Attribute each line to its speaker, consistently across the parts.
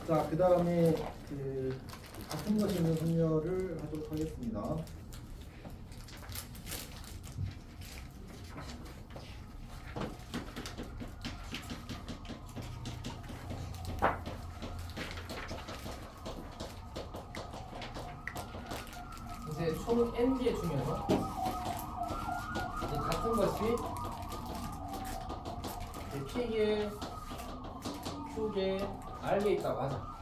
Speaker 1: 자, 그 다음에 같은 것이 있는 순열을 하도록 하겠습니다.
Speaker 2: 이제 총 n개 중에서 이제 같은 것이 p개, q개, r개 있다고 하자.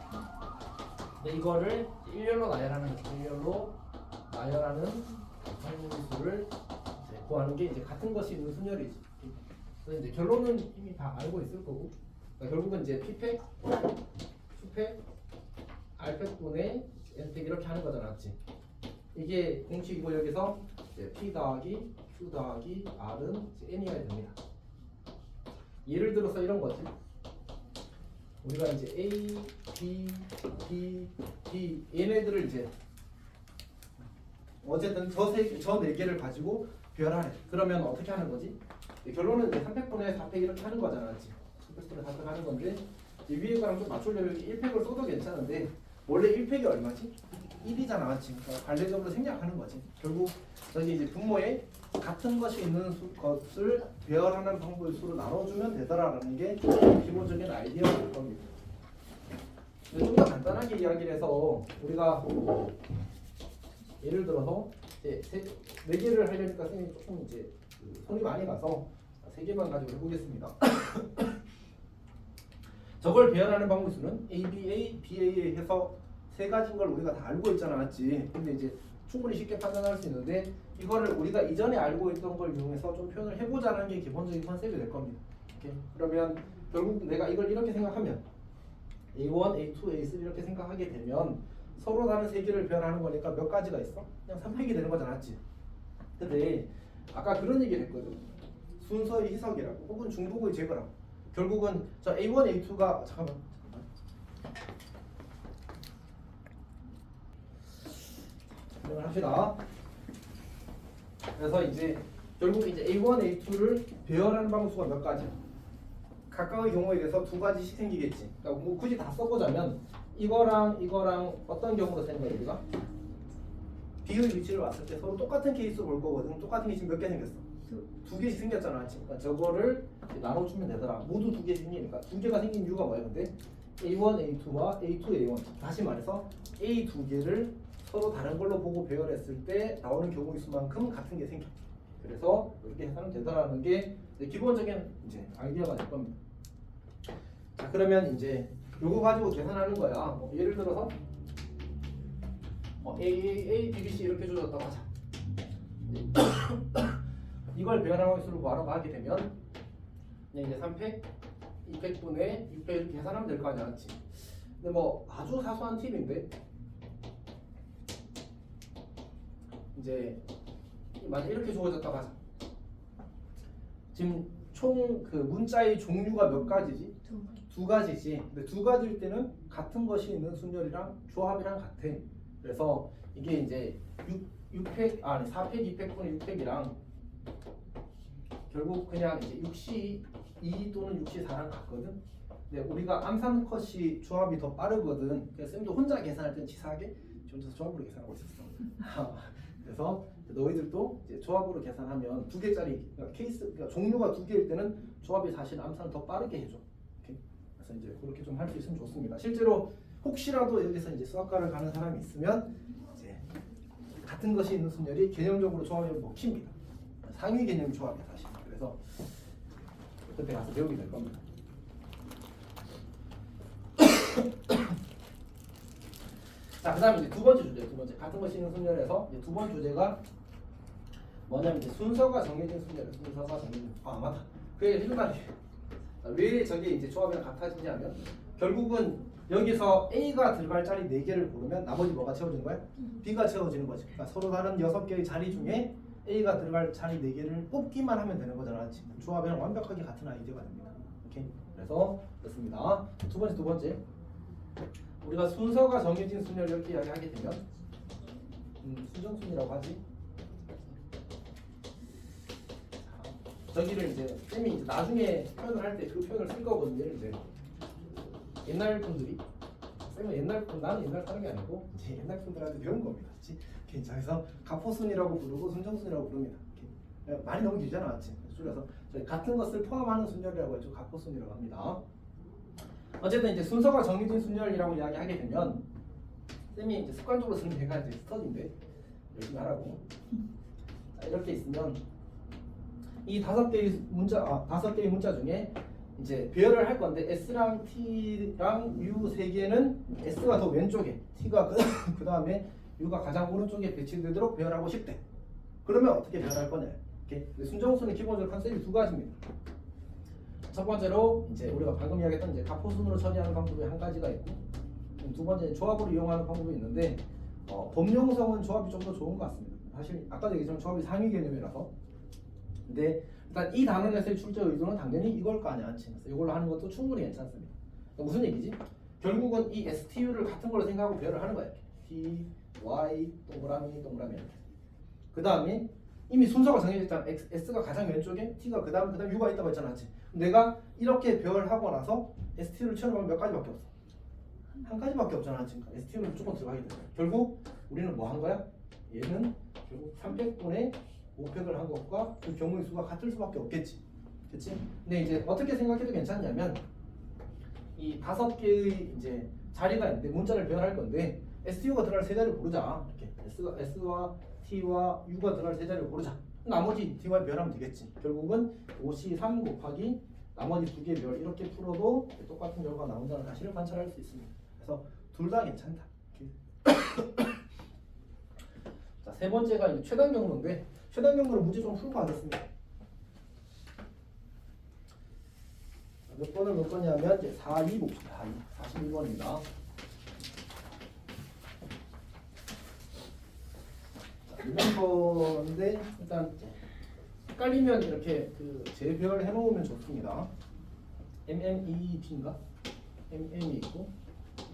Speaker 2: 근데 이거를 일렬로 나열하는 거죠. 일렬로 나열하는 상수를 구하는 게 이제 같은 것이 있는 순열이지. 그래서 이제 결론은 이미 다 알고 있을 거고. 그러니까 결국은 이제 p팩, q팩, r팩분의 n팩 이렇게 하는 거잖아, 맞지? 이게 공식이고 여기서 이제 p 더하기 q 더하기 r은 이제 n이어야 됩니다. 예를 들어서 이런 거지. 우리가 이제 a, b, b, d 얘네들을 이제 어쨌든 저 네 개를 가지고 배열하래. 그러면 어떻게 하는 거지? 결론은 이제 3팩분의 4팩 이렇게 하는 거잖아, 맞지? 3팩분의 4팩 하는 건데 위에 거랑 좀 맞추려면 1팩을 써도 괜찮은데 원래 1팩이 얼마지? 1이잖아, 맞지? 그러니까 관례적으로 생략하는 거지. 결국 저기 이제 분모에 같은 것이 있는 것을 배열하는 방법의 수로 나눠주면 되더라라는 게 기본적인 아이디어일 겁니다. 좀 더 간단하게 이야기를 해서 우리가 예를 들어서 이제 네 개를 하려니까 선생님이 조금 이제 손이 많이 가서 세 개만 가지고 해보겠습니다. 저걸 배열하는 방법의 수는 ABA, BAA 해서 세 가지인 걸 우리가 다 알고 있잖아, 맞지? 근데 이제 충분히 쉽게 판단할 수 있는데 이거를 우리가 이전에 알고 있던 걸 이용해서 좀 표현을 해보자는 게 기본적인 컨셉이 될 겁니다. 오케이? 그러면 결국 내가 이걸 이렇게 생각하면 A1, A2, A3 이렇게 생각하게 되면 서로 다른 세 개를 배열하는 거니까 몇 가지가 있어? 그냥 3팩이 되는 거잖아, 맞지? 근데 아까 그런 얘기를 했거든. 순서의 희석이라고 혹은 중복의 제거라고. 결국은 저 A1, A2가 잠깐만 합시다. 그래서 이제 결국 이제 A1, A2를 배열하는 방수가 몇 가지? 각각의 경우에 대해서 두 가지씩 생기겠지. 그러니까 뭐 굳이 다 써보자면 이거랑 어떤 경우로 쓰는 거야 우리가? B의 위치를 왔을 때 서로 똑같은 케이스 볼 거거든. 똑같은 게 지금 몇 개 생겼어? 두 개씩 생겼잖아. 그러니까 저거를 나눠주면 되더라. 모두 두 개 생기니까 두 개가 생긴 이유가 뭐야? 근데 A1, A2와 A2, A1 다시 말해서 A 두 개를 서로 다른 걸로 보고 배열했을 때 나오는 경우의 수만큼 같은 게 생겨. 그래서 이렇게 해서는 되더라는 게 기본적인 이제 아이디어가 될 겁니다. 자, 그러면 이제 요거 가지고 계산하는 거야. 예를 들어서 A, B, B, C 이렇게 주어졌다고 하자. 이걸 배열하는 수를 구하러 가게 되면 이제 3팩, 2팩분의 6팩 이렇게 계산하면 될 거 아니야, 맞지? 근데 뭐 아주 사소한 팁인데 이제 만약 이렇게 주어졌다고 하자. 지금 총 그 문자의 종류가 몇 가지지? 두 가지지. 근데 두 가지일 때는 같은 것이 있는 순열이랑 조합이랑 같아. 그래서 이게 이제 4팩, 2팩분의 6팩이랑 결국 그냥 이제 6C2 또는 6C4랑 같거든. 근데 우리가 암산 컷이 조합이 더 빠르거든. 그래서 쌤도 혼자 계산할 땐 치사하게 혼자서 조합으로 계산하고 있었어. 그래서 너희들도 이제 조합으로 계산하면 두 개짜리 그러니까 종류가 두 개일 때는 조합이 사실 암산을 더 빠르게 해줘. 오케이? 그래서 이제 그렇게 좀 할 수 있으면 좋습니다. 실제로 혹시라도 여기서 이제 수학과를 가는 사람이 있으면 이제 같은 것이 있는 순열이 개념적으로 조합이 먹힙니다. 상위 개념 조합이야 사실. 그래서 그때 가서 배우게 될 겁니다. 자, 그다음에 이제 두 번째 주제, 같은 것이 있는 순열에서 이제 두 번째 주제가 뭐냐면 이제 순서가 정해진 순열, 순서가 정해진. 맞다. 그 얘기 해준 말이에요. 왜 저게 이제 조합이랑 같아지냐면 결국은 여기서 A가 들어갈 자리 4개를 고르면 나머지 뭐가 채워지는 거야? B가 채워지는 거지. 그러니까 서로 다른 6개의 자리 중에 A가 들어갈 자리 4개를 뽑기만 하면 되는 거잖아. 조합이랑 완벽하게 같은 아이디어가 됩니다. 오케이? 그래서 그렇습니다. 두 번째. 우리가 순서가 정해진 순열 이렇게 이야기하게 되면 순정순이라고 하지. 저기를 이제 쌤이 이제 나중에 표현을 할 때 그 표현을 쓸 거거든요. 이제 옛날 분들이 쌤은 나는 옛날 사람이 아니고 이제 옛날 분들한테 배운 겁니다. 그렇지? 그래서 가포순이라고 부르고 순정순이라고 부릅니다. 이렇게. 많이 너무 길잖아, 맞지? 줄여서 저희 같은 것을 포함하는 순열이라고 해서 가포순이라고 합니다. 어쨌든 이제 순서가 정해진 순열이라고 이야기하게 되면 쌤이 이제 습관적으로 쓰는 얘가 이제 스터디인데 열심히 하라고. 자, 이렇게 있으면 이 5개의 문자 중에 이제 배열을 할 건데 S랑 T랑 U 3개는 S가 더 왼쪽에 T가 그 다음에 U가 가장 오른쪽에 배치되도록 배열하고 싶대. 그러면 어떻게 배열할 거냐? 이렇게 순정순의 기본적으로 컨셉이 2가지입니다. 첫 번째로 이제 우리가 방금 이야기했던 이제 가포순으로 처리하는 방법이 한 가지가 있고, 두 번째 조합으로 이용하는 방법이 있는데 범용성은 조합이 좀 더 좋은 것 같습니다. 사실 아까도 얘기했지만 조합이 상위 개념이라서. 근데 일단 이 단원에서의 출제 의도는 당연히 이걸 거 아니야, 않지? 이걸로 하는 것도 충분히 괜찮습니다. 그러니까 무슨 얘기지? 결국은 이 STU를 같은 걸로 생각하고 배열을 하는 거야. T, Y, 동그라미 이렇게. 그 다음에 이미 순서가 정해졌잖아. S가 가장 왼쪽에 T가 그 다음 U가 있다고 했잖아, 맞지? 내가 이렇게 배열하고 나서 STU를 채워보면 몇 가지밖에 없어. 한 가지밖에 없잖아, 지금. STU는 무조건 들어가게 돼. 결국 우리는 뭐 한 거야? 얘는 결국 300분의 5팩을 한 것과 그 경우의 수가 같을 수밖에 없겠지, 그렇지? 근데 이제 어떻게 생각해도 괜찮냐면 이 5개의 이제 자리가 있는데 문자를 배열할 건데 STU가 들어갈 세 자리를 고르자. 이렇게 S와 T와 U가 들어갈 세 자리를 고르자. 나머지 T와 배열하면 되겠지. 결국은 5C3 곱하기 나머지 2개 별 이렇게 풀어도 똑같은 결과가 나온다는 사실을 관찰할 수 있습니다. 그래서 둘 다 괜찮다. 자, 세 번째가 이제 최단 경로인데 최단 경로를 문제 좀 풀고 하겠습니다. 몇 번을 몇 번이냐면 이제 4, 2 봅시다. 41번입니다. 이런 건데 일단 헷갈리면 이렇게 그 재배열 해놓으면 좋습니다. MMEP인가? MM이 있고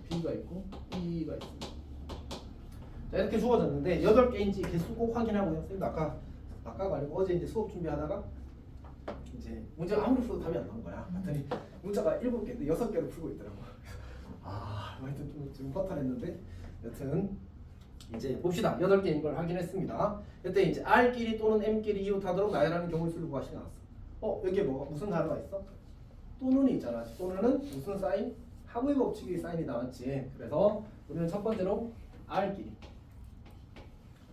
Speaker 2: B가 있고 E가 있습니다. 자, 이렇게 주어졌는데 8개인지 개수 꼭 확인하고요. 선생님 아까가 아니고 어제 이제 수업 준비하다가 이제 문제가 아무리 풀어도 답이 안 나온 거야. 봤더니 문자가 7개인데 6개를 풀고 있더라고. 하여튼 좀 허탈했는데 여튼 이제 봅시다. 8개인 걸 확인했습니다. 이때 이제 R끼리 또는 M끼리 이웃하도록 나열하는 경우의 수를 구하시게 나왔어. 여기에 무슨 단어가 있어? 또는이 있잖아. 또는은 무슨 사인? 하부의 법칙의 사인이 나왔지. 그래서 우리는 첫 번째로 R끼리,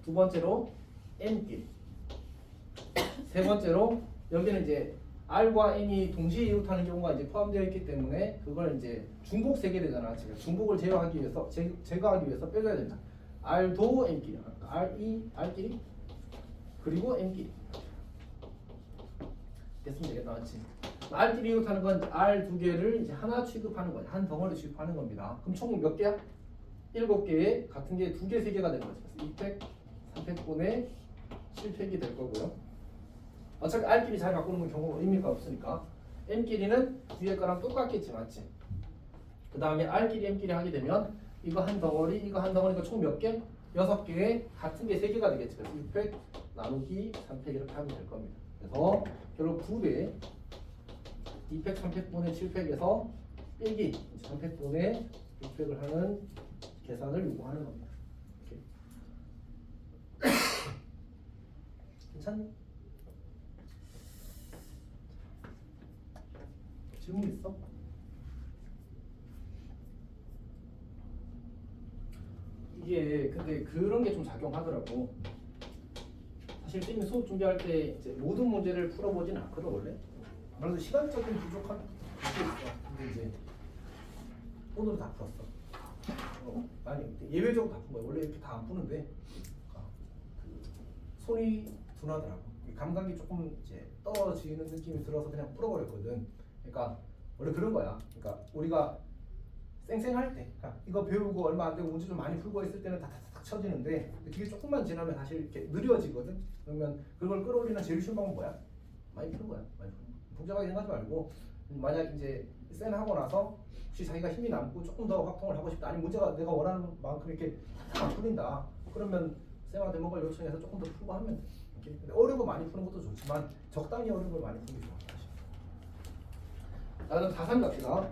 Speaker 2: 두 번째로 M끼리, 세 번째로 여기는 이제 R과 M이 동시에 이웃하는 경우가 이제 포함되어 있기 때문에 그걸 이제 중복 세게 되잖아. 지금 중복을 제어하기 위해서 제거하기 위해서 빼줘야 된다. R도 M끼리, R끼리 그리고 M끼리. 됐으면 되겠다, 맞지? R끼리 이웃하는 건 R 2개를 이제 하나 취급하는 거야. 한 덩어리 취급하는 겁니다. 그럼 총 몇 개야? 7개에 같은 게 2개, 3개가 되는 거죠. 그래서 2팩, 3팩분의 7팩이 될 거고요. 어차피 R끼리 잘 바꾸는 건 경우가 의미가 없으니까 M끼리는 위에 거랑 똑같겠지, 맞지? 그 다음에 R끼리, M끼리 하게 되면 이거 한 덩어리, 이거 한 덩어리가 총 몇 개? 6개에 같은 게 3개가 되겠지. 그래서 6팩 나누기 3팩 이렇게 하면 될 겁니다. 그래서 결국 2배 2팩, 3팩분의 7팩에서 빼기 3팩분의 6팩을 하는 계산을 요구하는 겁니다. 이렇게. 괜찮니? 질문 있어? 이게 근데 그런 게 좀 작용하더라고. 사실 쌤이 수업 준비할 때 이제 모든 문제를 풀어보진 않거든 원래. 그래서 시간적인 부족한 게 있어. 근데 이제 오늘 다 풀었어. 아니 예외적으로 다 푼 거야. 원래 이렇게 다 안 푸는데 손이 둔하더라고. 감각이 조금 이제 떨어지는 느낌이 들어서 그냥 풀어버렸거든. 그러니까 원래 그런 거야. 그러니까 우리가 쌩쌩할 때, 그러니까 이거 배우고 얼마 안 되고 문제 좀 많이 풀고 있을 때는 탁탁탁 쳐지는데 그게 조금만 지나면 사실 이렇게 느려지거든. 그러면 그걸 끌어올리는 제일 쉬운 방법은 뭐야? 많이 푸는 거야. 많이 푸는 거. 복잡하게 생각하지 말고 만약 이제 쌩 하고 나서 혹시 자기가 힘이 남고 조금 더 확통을 하고 싶다. 아니 문제가 내가 원하는 만큼 이렇게 탁탁 안 풀린다. 그러면 쌤한테 뭔가 요청해서 조금 더 풀고 하면 돼. 이렇게. 근데 어려운 거 많이 푸는 것도 좋지만 적당히 어려운 걸 많이 푸는 게 좋아. 자, 그럼 4, 3 갑시다.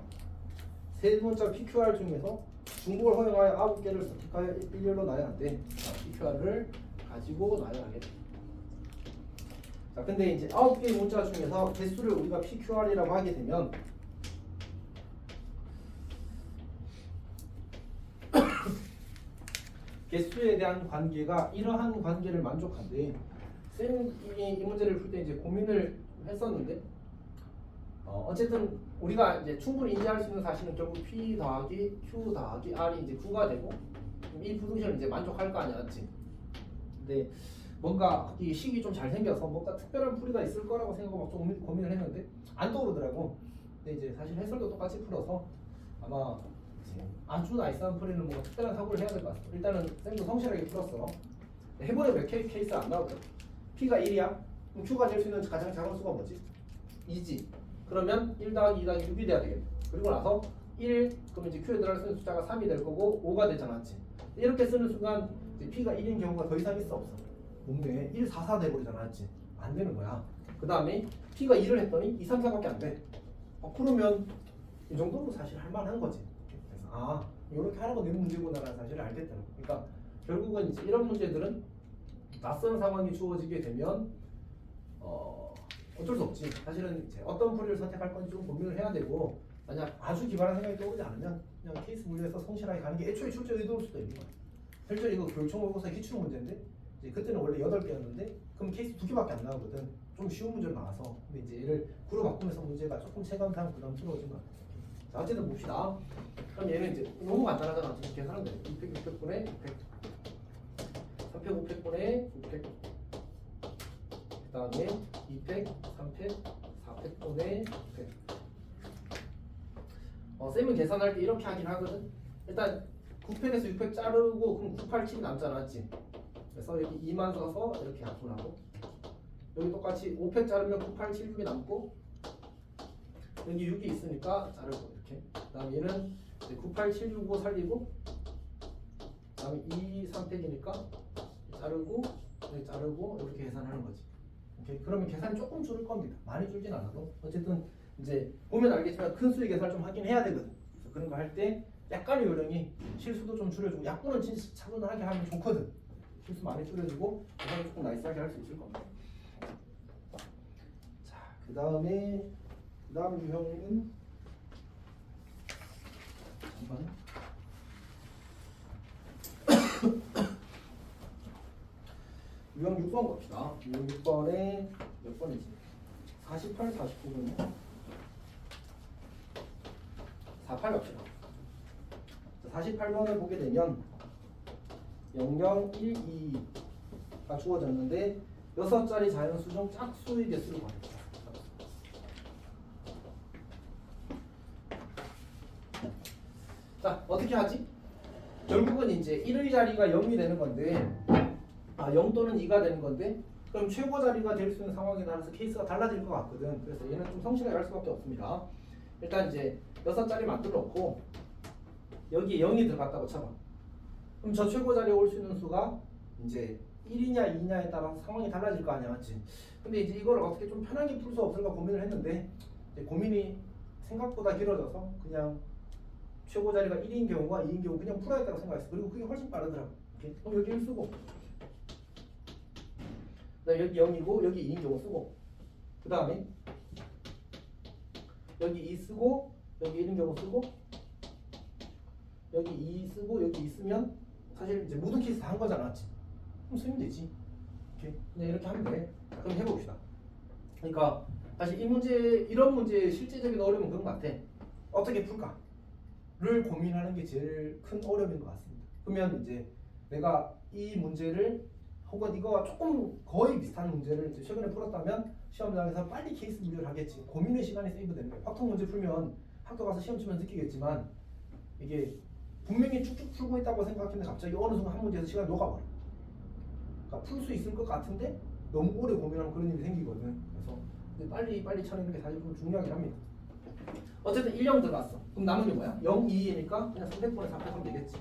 Speaker 2: 세 문자 PQR 중에서 중복을 허용하여 9개를 선택하여 일렬로 나열한대 PQR을 가지고 나열하게 돼. 자, 근데 이제 9개의 문자 중에서 개수를 우리가 PQR이라고 하게 되면 개수에 대한 관계가 이러한 관계를 만족한데 쌤이 이 문제를 풀 때 이제 고민을 했었는데 어쨌든 우리가 이제 충분히 인지할 수 있는 사실은 결국 P 더하기 Q 더하기 R이 이제 9가 되고 이 부등식을 이제 만족할 거 아니야, 맞지? 근데 뭔가 이 식이 좀 잘생겨서 뭔가 특별한 풀이가 있을 거라고 생각하고 막 좀 고민을 했는데 안 떠오르더라고. 근데 이제 사실 해설도 똑같이 풀어서 아마 이제 아주 나이스한 풀이는 뭔가 특별한 사고를 해야 될 것 같아. 일단은 쌤도 성실하게 풀었어. 해보려면 몇 케이스 안 나오거든. P가 1이야. 그럼 Q가 될 수 있는 가장 작은 수가 뭐지? 2지. 그러면 1 더하기 2 더하기 6이 돼야 되겠네. 그리고 나서 1, 그러면 이제 Q에 들어갈 수 있는 숫자가 3이 될 거고 5가 되잖아, 맞지? 이렇게 쓰는 순간 이제 P가 1인 경우가 더 이상 있어, 없어? 없네. 1, 4, 4 돼버리잖아, 맞지? 안 되는 거야. 그 다음에 P가 2를 했더니 2, 3, 4밖에 안 돼. 그러면 이 정도면 사실 할만한 거지. 그래서 이렇게 하는 건 내 문제구나라는 사실을 알겠다는 거. 그러니까 결국은 이제 이런 문제들은 낯선 상황이 주어지게 되면 어쩔 수 없지. 사실은 이제 어떤 풀이를 선택할 건지 좀 고민을 해야 되고 만약 아주 기발한 생각이 떠오르지 않으면 그냥 케이스 분류해서 성실하게 가는 게 애초에 출제 의도일 수도 있는 거야. 실제로 이거 교육청모의고사 기출 문제인데 이제 그때는 원래 8개였는데 그럼 케이스 2개밖에 안 나오거든. 좀 쉬운 문제로 나와서. 근데 이제 얘를 구로 바꾸면서 문제가 조금 체감상 부담스러워진 것 같아. 자, 어쨌든 봅시다. 그럼 얘는 이제 너무 간단하잖아. 지금 계산하면 돼. 200, 600분의 600 300, 500분의 600 그 다음에 200, 300, 400분의 100 쌤은 계산할 때 이렇게 하긴 하거든. 일단 9펜에서 600 자르고 그럼 987이 남잖아, 맞지? 그래서 여기 2만 써서 이렇게 약분하고 여기 똑같이 5펜 자르면 987, 6이 남고 여기 6이 있으니까 자르고 이렇게. 그 다음에 얘는 98765 살리고 그 다음에 2, 3팩이니까 자르고 여기 자르고 이렇게 계산하는 거지. 오케이? 그러면 계산이 조금 줄을 겁니다. 많이 줄진 않아도 어쨌든 이제 보면 알겠지만 큰 수의 계산을 좀 하긴 해야 되거든. 그래서 그런 거 할 때 약간의 요령이 실수도 좀 줄여주고 약분은 진짜 차분하게 하면 좋거든. 실수 많이 줄여주고 계산을 조금 나이스하게 할 수 있을 겁니다. 자, 그 다음 유형은 잠깐만요. 유형 6번 갑시다. 유형 6번에 몇 번이지? 48, 49분이요? 48 갑시다. 48번을 보게 되면 00, 1, 2가 주어졌는데 6자리 자연수 중 짝수의 개수를 구합니다. 자, 어떻게 하지? 결국은 이제 1의 자리가 0이 되는 건데 0 또는 2가 되는 건데 그럼 최고 자리가 될 수 있는 상황에 따라서 케이스가 달라질 것 같거든. 그래서 얘는 좀 성실하게 할 수밖에 없습니다. 일단 이제 6자리 만들어 놓고 여기 0이 들어갔다고 쳐봐. 그럼 저 최고 자리에 올 수 있는 수가 이제 1이냐 2냐에 따라서 상황이 달라질 거 아니야, 맞지? 근데 이제 이걸 어떻게 좀 편하게 풀 수 없을까 고민을 했는데 이제 고민이 생각보다 길어져서 그냥 최고 자리가 1인 경우와 2인 경우 그냥 풀어야겠다고 생각했어. 그리고 그게 훨씬 빠르더라고. 오케이? 그럼 여기 1 쓰고 여기 0이고 여기 2인 경우 쓰고 그 다음에 여기 2 쓰고 여기 1인 경우 쓰고 여기 2 쓰고 여기 2 쓰면 사실 이제 모든 케이스 다 한 거잖아, 맞지? 그럼 쓰면 되지. 오케이? 그냥 이렇게 하면 돼. 그럼 해봅시다. 그러니까 사실 이 문제 이런 문제의 실제적인 어려움은 그런 것 같아. 어떻게 풀까를 고민하는 게 제일 큰 어려움인 것 같습니다. 그러면 이제 내가 이 문제를 혹은 이거와 조금 거의 비슷한 문제를 이제 최근에 풀었다면 시험장에서 빨리 케이스 분류를 하겠지. 고민의 시간이 세이브되는 거야. 확통 문제 풀면 학교 가서 시험 치면 느끼겠지만 이게 분명히 쭉쭉 풀고 있다고 생각했는데 갑자기 어느 순간 한 문제에서 시간이 녹아버려. 그러니까 풀 수 있을 것 같은데 너무 오래 고민하면 그런 일이 생기거든. 그래서 빨리 쳐내는 게 사실 좀 중요하긴 합니다. 어쨌든 1, 0 들어갔어. 그럼 남은 게 뭐야? 0, 2니까 그냥 300분의 400 하면 되겠지.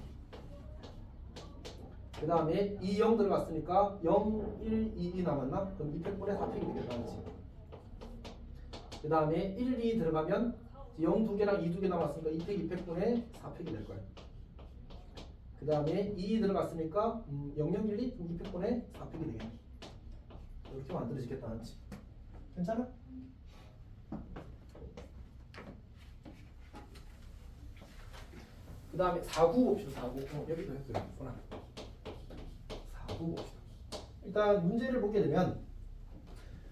Speaker 2: 그 다음에 2, 0 들어갔으니까 0, 1, 2 남았나? 그럼 200분의 400이 되겠다. 그렇지? 그 다음에 1, 2 들어가면 0 2개랑 2 2개 남았으니까 200, 200분의 400이 될 거야. 그 다음에 2 들어갔으니까 0012 200분의 4팩이 되겠네. 이렇게 만들어지겠다, 맞지? 괜찮아? 그 다음에 4구 봅시다. 4구. 여기도 했구나. 4구 봅시다. 일단 문제를 보게 되면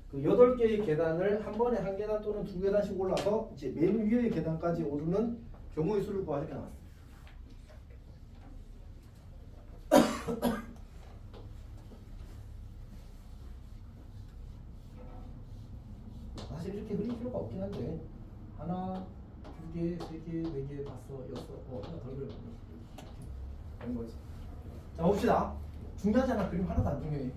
Speaker 2: 그 8개의 계단을 한 번에 한 계단 또는 두 계단씩 올라서 이제 맨 위의 계단까지 오르는 경우의 수를 구하라 이렇게 나왔어요. 사실 이렇게 그릴 필요가 없긴 한데 하나, 두 개, 세 개, 네 개, 다섯, 여섯, 하나 더 그려 되는 거지. 자 봅시다. 중요하잖아. 그림 하나도 안 중요해.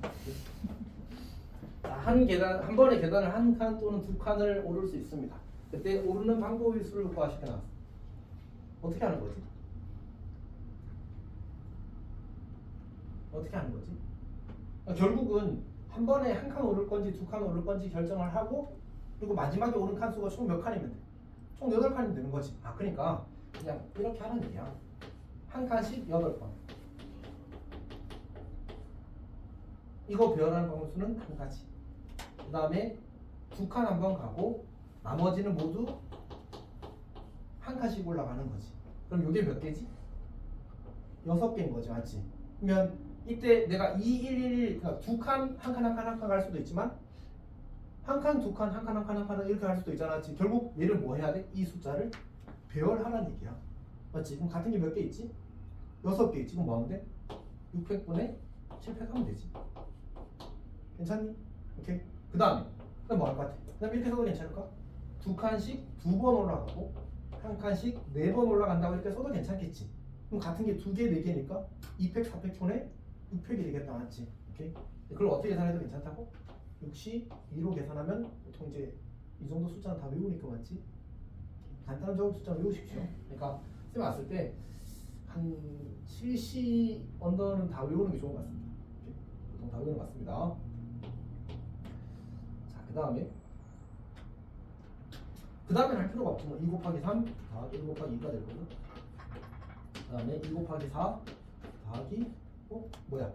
Speaker 2: 자, 한 계단 한 번에 계단을 한 칸 또는 두 칸을 오를 수 있습니다. 그때 오르는 방법의 수를 구하시켜 나왔어. 어떻게 하는 거지? 어떻게 하는 거지? 결국은 한 번에 한 칸 오를 건지 두 칸 오를 건지 결정을 하고 그리고 마지막에 오른 칸 수가 총 몇 칸이면 돼? 총 8칸이면 되는 거지. 그러니까 그냥 이렇게 하는 얘기야. 한 칸씩 8번. 이거 배열하는 방법수는 한 가지. 그 다음에 두 칸 한 번 가고 나머지는 모두 한 칸씩 올라가는 거지. 그럼 이게 몇 개지? 6개인 거지, 맞지? 그러면 이때 내가 2, 1, 1, 그러니까 두 칸, 한 칸, 한 칸, 한 칸 갈 수도 있지만 한 칸, 두 칸, 한 칸, 한 칸, 한 칸 이렇게 할 수도 있잖아. 맞지? 결국 얘를 뭐 해야 돼? 이 숫자를 배열하라는 얘기야. 맞지? 그럼 같은 게 몇 개 있지? 6개 있지. 그럼 뭐 하면 돼? 600분의 7팩 하면 되지. 괜찮니? 오케이. 그 다음에 뭐 할 것 같아? 그 다음에 이렇게 써도 괜찮을까? 두 칸씩 두 번 올라가고 한 칸씩 4번 올라간다고 이렇게 써도 괜찮겠지. 그럼 같은 게 2개, 4개니까 2팩, 4팩 촌에 6팩이 되겠다, 맞지? 오케이. 그걸 어떻게 계산해도 괜찮다고? 6시 2로 계산하면 보통 이제 이 정도 숫자는 다 외우니까, 맞지? 간단한 정도 숫자 외우십시오. 그러니까 쌤 왔을 때 한 7시 언더는 다 외우는 게 좋은 것 같습니다. 오케이. 보통 다 외우는 것 같습니다. 그 다음에 할 필요가 없죠. 2 곱하기 3 더하기 1 곱하기 2가 되거든. 그 다음에 2 곱하기 4 더하기 뭐야?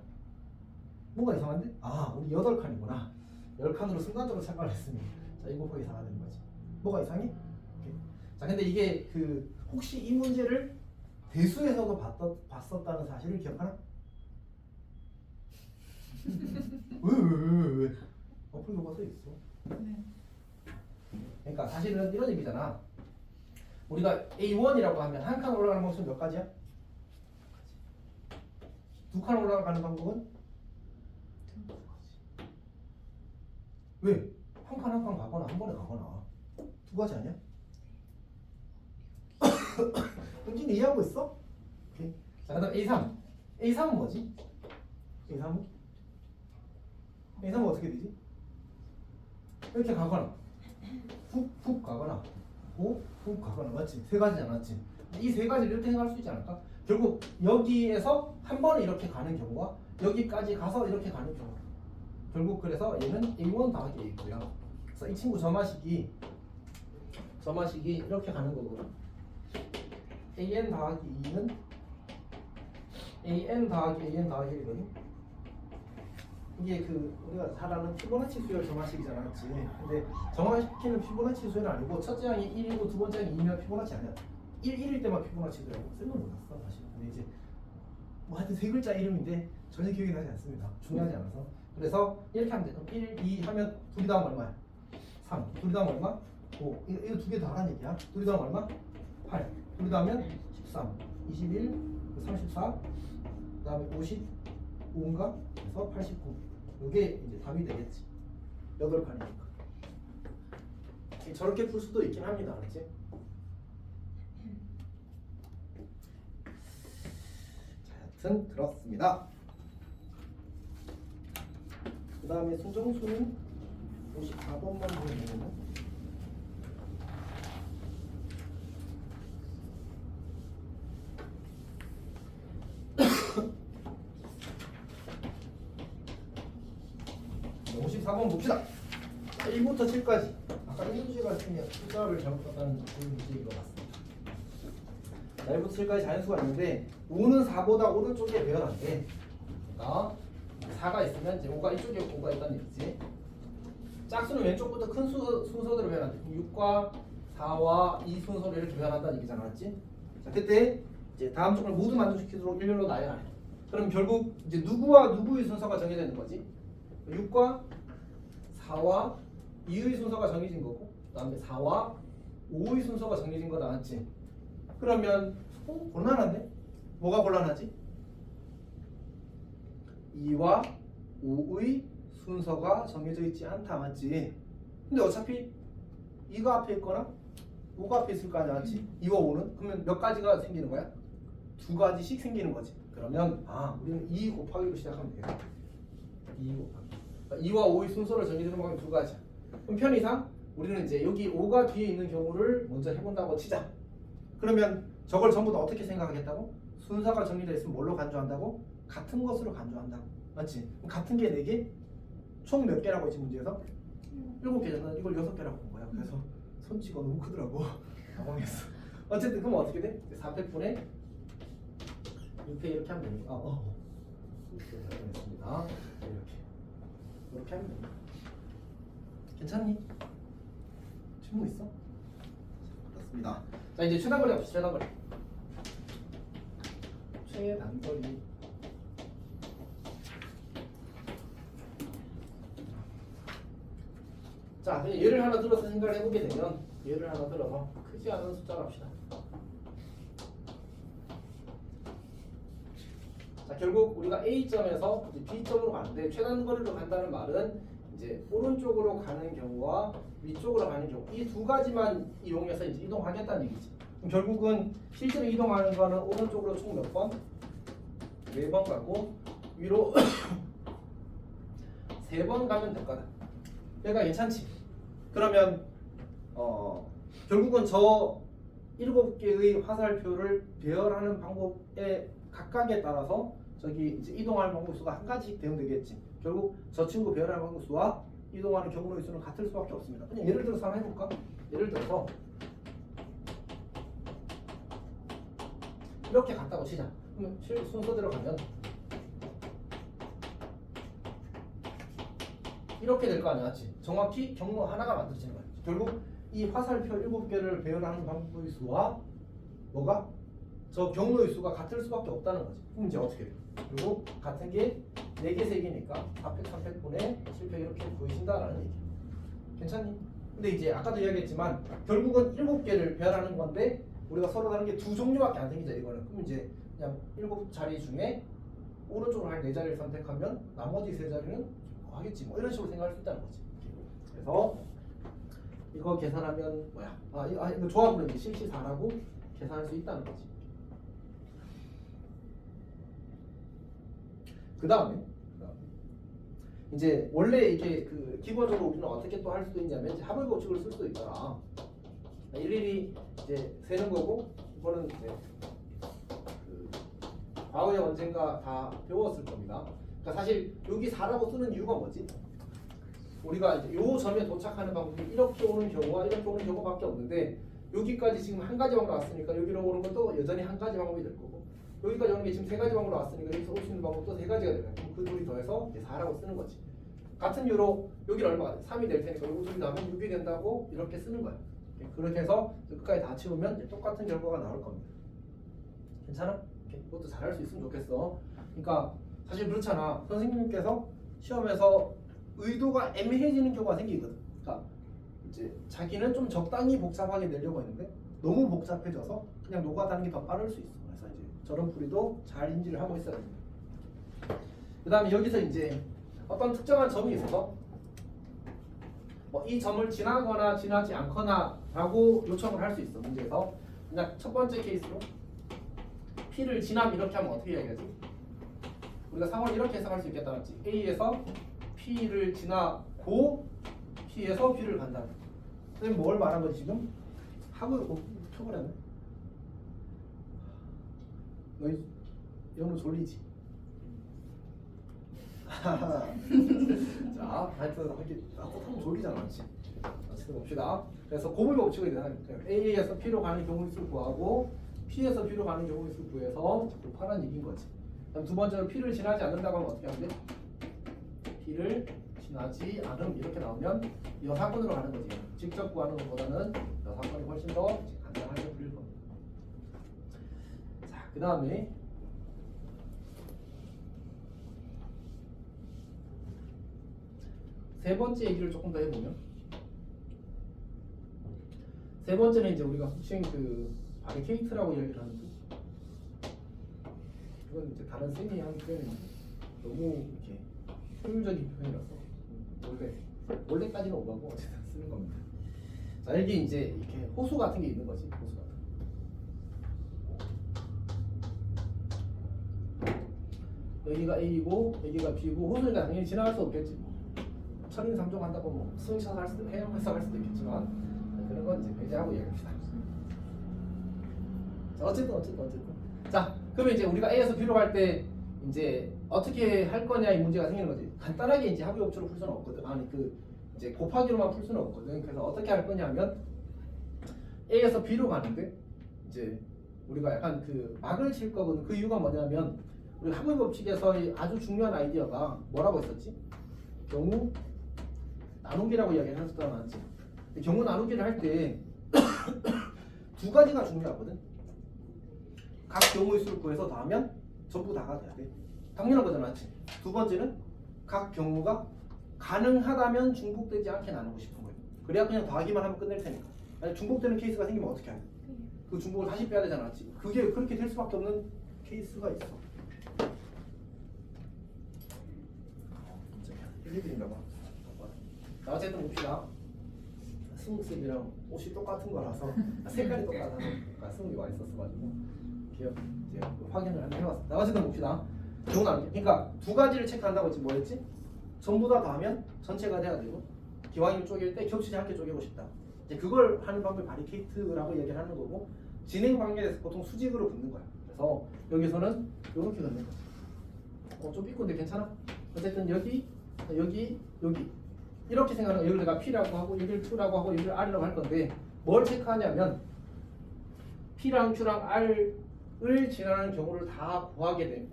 Speaker 2: 뭐가 이상한데? 아, 우리 8칸이구나. 10칸으로 순간적으로 착각을 했습니다. 자, 2 곱하기 4가 되는 거지. 뭐가 이상해? 오케이. 자, 근데 이게 그 혹시 이 문제를 대수에서도 봤었다는 사실을 기억하나? 왜? 풀교가 써 있어.
Speaker 3: 네.
Speaker 2: 그러니까 사실은 이런 의미잖아. 우리가 A1이라고 하면 한 칸 올라가는 방법은 몇 가지야? 두 칸 올라가는 방법은? 왜? 한 칸 한 칸 가거나 한 번에 가거나 두 가지 아니야? 은진이 이해하고 있어? 오케이. 자, 그다음 A3. A3은 뭐지? A3은 어떻게 되지? 이렇게 가거나 훅 가거나 훅 가거나, 맞지? 세 가지잖아, 맞지? 이 세 가지를 이렇게 생각할 수 있지 않을까? 결국 여기에서 한 번에 이렇게 가는 경우와 여기까지 가서 이렇게 가는 경우, 결국 그래서 얘는 A1 더하기 A고요. 그래서 이 친구 점화식이 이렇게 가는 거거든. AN 더하기 2는 AN 더하기 AN 더하기 1이거든. 이게 그 우리가 잘 아는 피보나치 수열 점화식이잖아, 맞지? 근데 점화시키는 피보나치 수열은 아니고 첫째 항이 1이고 두 번째 항이 2면 피보나치 아니야. 1일 때만 피보나치 수열이고 쌤은 몰랐어 사실. 근데 이제 뭐 하여튼 세 글자 이름인데 전혀 기억이 나지 않습니다. 중요하지 않아서. 그래서 이렇게 하면 돼. 그럼 1, 2 하면 둘이 다음 얼마야? 3. 둘이 다음 얼마? 5. 이거 두 개 다 하라는 얘기야. 둘이 다음 얼마? 8. 둘이 다음면 13, 21, 34, 그 다음에 55인가? 그래서 89. 이게 이제 답이 되겠지. 8칸이니까. 저렇게 풀 수도 있긴 합니다. 그렇지? 자, 여튼 들었습니다. 그 다음에 순정수는 54번만 보면 되겠네. 자, 54번 봅시다. 1부터 7까지. 아까 1문제가 있으면 숫자를 잘못 썼다는 그런 문제인 것 같습니다. 자, 1부터 7까지 자연수가 있는데 5는 4보다 오른쪽에 배열한대. 그러니까 4가 있으면 이제 5가 이쪽에 5가 있다는 얘기지. 짝수는 왼쪽부터 큰 순서대로 배열한대. 6과 4와 2 순서로 이렇게 배열한다는 얘기잖아, 맞지? 자, 그때 이제 다음 쪽을 모두 만족시키도록 일렬로 나열하래. 그럼 결국 이제 누구와 누구의 순서가 정해지는 거지? 6과 4와 2의 순서가 정해진 거고, 그다음에 4와 5의 순서가 정해진 거 나왔지. 그러면 곤란한데? 뭐가 곤란하지? 2와 5의 순서가 정해져 있지 않다, 맞지? 근데 어차피 2가 앞에 있거나 5가 앞에 있을 거 아니야, 맞지? 2와 5는? 그러면 몇 가지가 생기는 거야? 두 가지씩 생기는 거지. 그러면 우리는 2 곱하기로 시작하면 되겠다. 2 곱하기. 그러니까 2와 5의 순서를 정해주는 방법이 두 가지야. 그럼 편의상 우리는 이제 여기 5가 뒤에 있는 경우를 먼저 해본다고 치자. 그러면 저걸 전부 다 어떻게 생각하겠다고? 순서가 정리되어 있으면 뭘로 간주한다고? 같은 것으로 간주한다고. 맞지? 그럼 같은 게 4개? 총 몇 개라고 했지 문제에서? 7개잖아. 이걸 6개라고 본 거야. 그래서 손치가 너무 크더라고. 당황했어. 어쨌든 그럼 어떻게 돼? 4팩분의 6팩 이렇게 하면 되는 거야. 이렇게 잘했습니다. 이렇게 하면 됩니다. 괜찮니? 질문 있어? 그렇습니다. 자, 이제 최단거리 합시다. 최단거리. 최단거리. 자, 예를 하나 들어서 생각을 해보게 되면 예를 하나 들어서 크지 않은 숫자로 합시다. 자, 결국 우리가 A점에서 B점으로 가는데 최단거리로 간다는 말은 이제 오른쪽으로 가는 경우와 위쪽으로 가는 경우 이 두 가지만 이용해서 이제 이동하겠다는 얘기지. 그럼 결국은 실제로 이동하는 거는 오른쪽으로 총 몇 번? 4번 가고 위로 3번 가면 될 거다. 얘가 괜찮지? 그러면 결국은 저 7개의 화살표를 배열하는 방법에 각각에 따라서 저기 이제 이동하는 방법 수가 한 가지씩 되면 되겠지. 결국 저 친구 배열하는 방법 수와 이동하는 경로의 수는 같을 수밖에 없습니다. 그냥 예를 들어서 한번 해볼까? 예를 들어서 이렇게 갔다고 치자. 그러면 순서대로 가면 이렇게 될 거 아니야, 맞지? 정확히 경로 하나가 만들어지는 거야. 결국 이 화살표 7개를 배열하는 방법의 수와 뭐가? 저 경로의 수가 같을 수밖에 없다는 거지. 그럼 이제 어떻게 돼? 그리고 같은 게 4개, 3개니까 4팩, 3팩분의 7팩 이렇게 보이신다라는 얘기야. 괜찮니? 근데 이제 아까도 이야기했지만 결국은 7개를 배열하는 건데 우리가 서로 다른 게 2종류밖에 안 생기죠, 이거는. 그럼 이제 그냥 7자리 중에 오른쪽으로 한 4자리를 선택하면 나머지 3자리는 하겠지, 뭐 이런 식으로 생각할 수 있다는 거지. 그래서 이거 계산하면 뭐야? 이거 조합으로 이제 실시 4라고 계산할 수 있다는 거지. 그 다음에 이제 원래 이게 그 기본적으로 우리는 어떻게 또 할 수도 있냐면 이제 합의 법칙을 쓸 수도 있더라. 일일이 이제 세는 거고 이거는 이제 그 과거에 언젠가 다 배웠을 겁니다. 그러니까 사실 여기 4라고 쓰는 이유가 뭐지? 우리가 이제 요 점에 도착하는 방법이 이렇게 오는 경우와 이렇게 오는 경우밖에 없는데 여기까지 지금 한 가지 방법으로 왔으니까 여기로 오는 것도 여전히 한 가지 방법이 될 거고 여기까지 오는 게 지금 3가지 방법으로 왔으니까 여기서 올 수 있는 방법도 3가지가 되면 그 둘이 더해서 이제 4라고 쓰는 거지. 같은 이유로 여기는 얼마가 돼? 3이 될 테니까 요거 둘이 나오면 6이 된다고 이렇게 쓰는 거야. 그렇게 해서 끝까지 다 채우면 이제 똑같은 결과가 나올 겁니다. 괜찮아? 이것도 잘할 수 있으면 좋겠어. 그러니까 사실 그렇잖아. 선생님께서 시험에서 의도가 애매해지는 경우가 생기거든. 그러니까 이제 자기는 좀 적당히 복잡하게 내려고 했는데 너무 복잡해져서 그냥 노가다는 게 더 빠를 수 있어. 그래서 이제 저런 풀이도 잘 인지를 하고 있어야 됩니다. 그 다음에 여기서 이제 어떤 특정한 점이 있어서 이 점을 지나거나 지나지 않거나 라고 요청을 할 수 있어. 문제에서 그냥 첫 번째 케이스로 P를 지남 이렇게 하면 어떻게 이야기하지? 우리가 상황을 이렇게 해석할 수 있겠다, 맞지? A에서 P를 지나고 P에서 B를 간다. 선생님 뭘 말한 거지 지금? 하고 쳐버렸네. 너희 영어 졸리지? 자, 하여튼 나도 졸리잖아, 맞지? 어쨌든 봅시다. 그래서 고물 법칙을 A에서 P로 가는 경우의 수를 구하고 P에서 B로 가는 경우의 수 구해서 곱하라는 얘기인 거지. 그다음 두 번째로 P를 지나지 않는다고 하면 어떻게 하면 돼? P를 지나지 않음 이렇게 나오면 여사건으로 가는 거지. 직접 구하는 것보다는 여사건이 훨씬 더 간단하게 풀릴 겁니다. 자, 그 다음에 세 번째 얘기를 조금 더 해보면, 세 번째는 이제 우리가 수칭 그 바리케이트라고 이야기를 하는데, 이건 이제 다른 쌤이 하는 표현인데 너무 이렇게 효율적인 표현이라서 원래까지는 오가고 어쨌든 쓰는 겁니다. 자, 여기 이제 이렇게 호수 같은 게 있는 거지. 호수 같은 거. 여기가 A고 여기가 B고 호수니까 당연히 지나갈 수 없겠지. 철인삼종 한다고 뭐 수능샷 할 수도 해석 해석할 수도 있겠지만 그런 건 이제 배제하고 얘기합시다. 자, 어쨌든 자, 그러면 이제 우리가 A에서 B로 갈 때 이제 어떻게 할 거냐 이 문제가 생기는 거지. 간단하게 이제 합의 법칙으로 풀 수는 없거든. 아니 그 이제 곱하기로만 풀 수는 없거든. 그래서 어떻게 할 거냐면 A에서 B로 가는데 이제 우리가 약간 그 막을 칠 거거든. 그 이유가 뭐냐면 우리 합의 법칙에서 아주 중요한 아이디어가 뭐라고 했었지? 경우 나누기라고 이야기를 했었잖아, 맞지? 경우 나누기를 할 때 두 가지가 중요하거든. 각 경우의 수를 구해서 더하면 전부 다가 돼야 돼. 당연한 거잖아, 맞지? 두 번째는 각 경우가 가능하다면 중복되지 않게 나누고 싶은 거예요. 그래야 그냥 더하기만 하면 끝낼 테니까. 만약 중복되는 케이스가 생기면 어떻게 하냐? 그 중복을 다시 빼야 되잖아, 맞지? 그게 그렇게 될 수밖에 없는 케이스가 있어. 일일인가 봐. 자, 어쨌든 봅시다. 스묵쌤이랑 옷이 똑같은 거라서 색깔이 똑같아서 스묵이 와 있었어가지고 기억 이제 확인을 한번 해봤습니다. 어쨌든 봅시다. 경우 나누기. 그러니까 두 가지를 체크한다고 했지. 뭐였지? 전부 다 더하면 전체가 돼야 되고 기왕이면 쪼갤 때 겹치지 않게 쪼개고 싶다. 이제 그걸 하는 방법이 바리케이트라고 얘기를 하는 거고 진행 방향에서 보통 수직으로 긋는 거야. 그래서 여기서는 이렇게 긋는 거야. 좀 삐꼰데 괜찮아? 어쨌든 여기 이렇게 생각하면 여기를 내가 P라고 하고 여기를 Q라고 하고 여기를 R이라고 할 건데 뭘 체크하냐면 P랑 Q랑 R을 지나는 경우를 다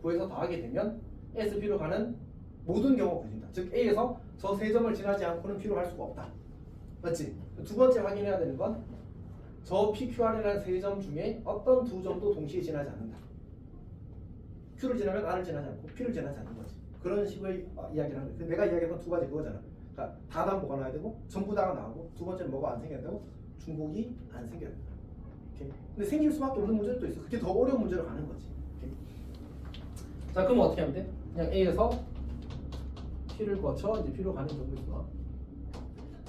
Speaker 2: 구해서 더하게 되면 S, B로 가는 모든 경우가 구해진다. 즉 A에서 저 세 점을 지나지 않고는 B로 갈 수가 없다. 맞지? 두 번째 확인해야 되는 건 저 P, Q, R이라는 세 점 중에 어떤 두 점도 동시에 지나지 않는다. Q를 지나면 R을 지나지 않고 P를 지나지 않는 거지. 그런 식의 이야기를 하는 거야. 내가 이야기했던 두 가지 그거잖아. 그러니까 다담보가 나야 되고 전부 다가 나오고 두 번째는 뭐가 안 생겨야 되고 중복이 안 생겨야 된다. 오케이? 근데 생길 수밖에 없는 문제도 있어. 그게 더 어려운 문제로 가는 거지. 오케이? 자, 그럼 어떻게 하면 돼? 그냥 A에서 P를 거쳐 이제 B로 가는 경우의 수와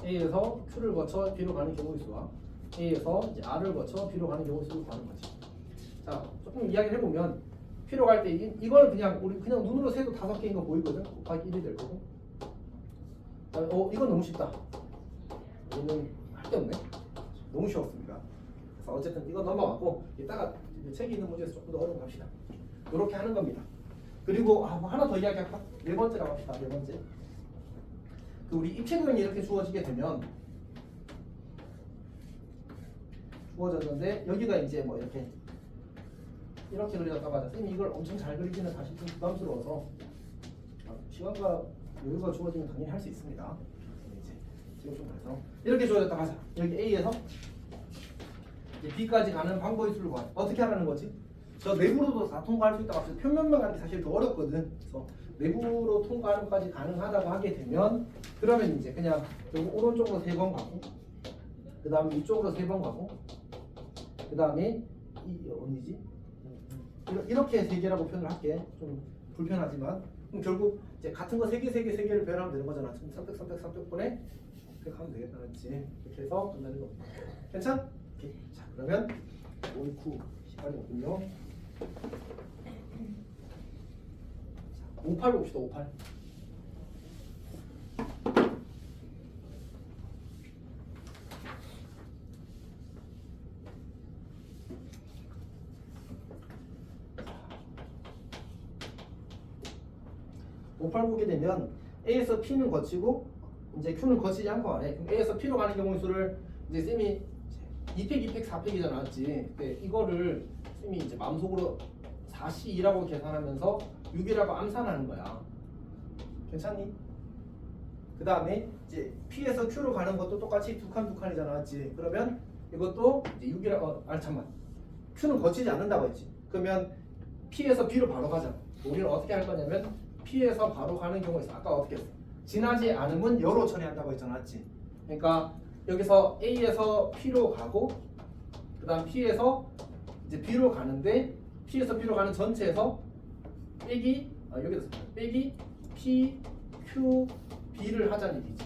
Speaker 2: A에서 Q를 거쳐 B로 가는 경우의 수와 A에서 이제 R을 거쳐 B로 가는 경우의 수를 구하는 거지. 자, 조금 이야기를 해보면 P로 갈 때 이걸 그냥 우리 그냥 눈으로 세도 5개인 거 보이거든. 곱하기 1이 될 거고. 이건 너무 쉽다. 이거는 할 게 없네. 너무 쉬웠습니다. 그래서 어쨌든 이거 넘어가고 이따가 책에 있는 문제에서 조금 더 어려운 거 합시다. 이렇게 하는 겁니다. 그리고 뭐 하나 더 이야기할까? 네 번째라고 합시다. 네 번째. 그 우리 입체도형이 이렇게 주어지게 되면 주어졌는데 여기가 이제 뭐 이렇게 그려졌다고 하자. 쌤이 이걸 엄청 잘 그리기는 사실 좀 부담스러워서 시간과 여유가 주어지면 당연히 할 수 있습니다. 이제 지금 좀 그래서 이렇게 주어졌다고 하자. 여기 A에서 이제 B까지 가는 방법의 수를 구하자. 어떻게 하라는 거지? 저 내부로도 다 통과할 수 있다고 합시다. 표면만 가는 게 사실 더 어렵거든. 그래서 내부로 통과하는 것까지 가능하다고 하게 되면 그러면 이제 그냥 여기 오른쪽으로 3번 가고 그 다음에 이쪽으로 3번 가고 그 다음에 어디지? 이렇게 3개라고 표현을 할게. 좀 불편하지만 그럼 결국 이제 같은 거 3개를 배열하면 되는 거잖아. 선택분에 이렇게 하면 되겠다. 그렇지? 이렇게 해서 끝나는 겁니다. 괜찮? 오케이. 자, 그러면 오이쿠 시간이 없군요. 58 봅시다. 58. 보게 되면 A에서 P는 거치고 이제 Q는 거치지 않고 안해. 그럼 A에서 P로 가는 경우의 수를 이제 쌤이 2팩, 2팩, 4팩이잖아, 맞지? 근데 이거를 쌤이 이제 마음속으로 4C2라고 계산하면서 6이라고 암산하는 거야. 괜찮니? 그 다음에 이제 P에서 Q로 가는 것도 똑같이 두 칸 두 칸이잖아, 맞지? 그러면 이것도 이제 6이라고, 잠깐만. Q는 거치지 않는다고 했지. 그러면 P에서 B로 바로 가자. 우리는 어떻게 할 거냐면 P에서 바로 가는 경우가 있어. 아까 어떻게 했어? 지나지 않으면 여로 처리한다고 했잖아, 맞지? 그러니까 여기서 A에서 P로 가고 그 다음 P에서 이제 B로 가는데 P에서 B로 가는 전체에서 빼기 여기다 빼기 P, Q, B를 하자는 얘기지.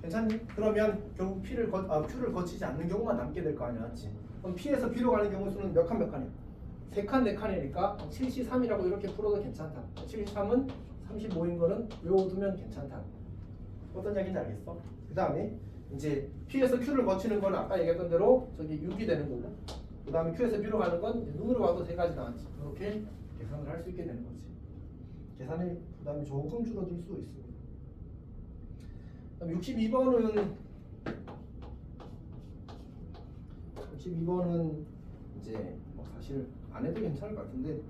Speaker 2: 괜찮니? 그러면 결국 Q를 거치지 않는 경우만 남게 될 거 아니야, 맞지? 그럼 P에서 B로 가는 경우 수는 몇 칸 몇 칸이야? 3칸 4칸이니까 73이라고 이렇게 풀어도 괜찮다. 73은 35인 거는 외워두면 괜찮다. 어떤 얘기인지 알겠어? 그 다음에 이제 P에서 Q를 거치는 건 아까 얘기했던 대로 저기 6이 되는 거고, 그 다음에 Q에서 B로 가는 건 이제 눈으로 봐도 3가지 나왔지. 이렇게 계산을 할 수 있게 되는 거지. 계산의 부담이 조금 줄어들 수 있습니다. 그다음 62번은 이제 뭐 사실 안 해도 괜찮을 것 같은데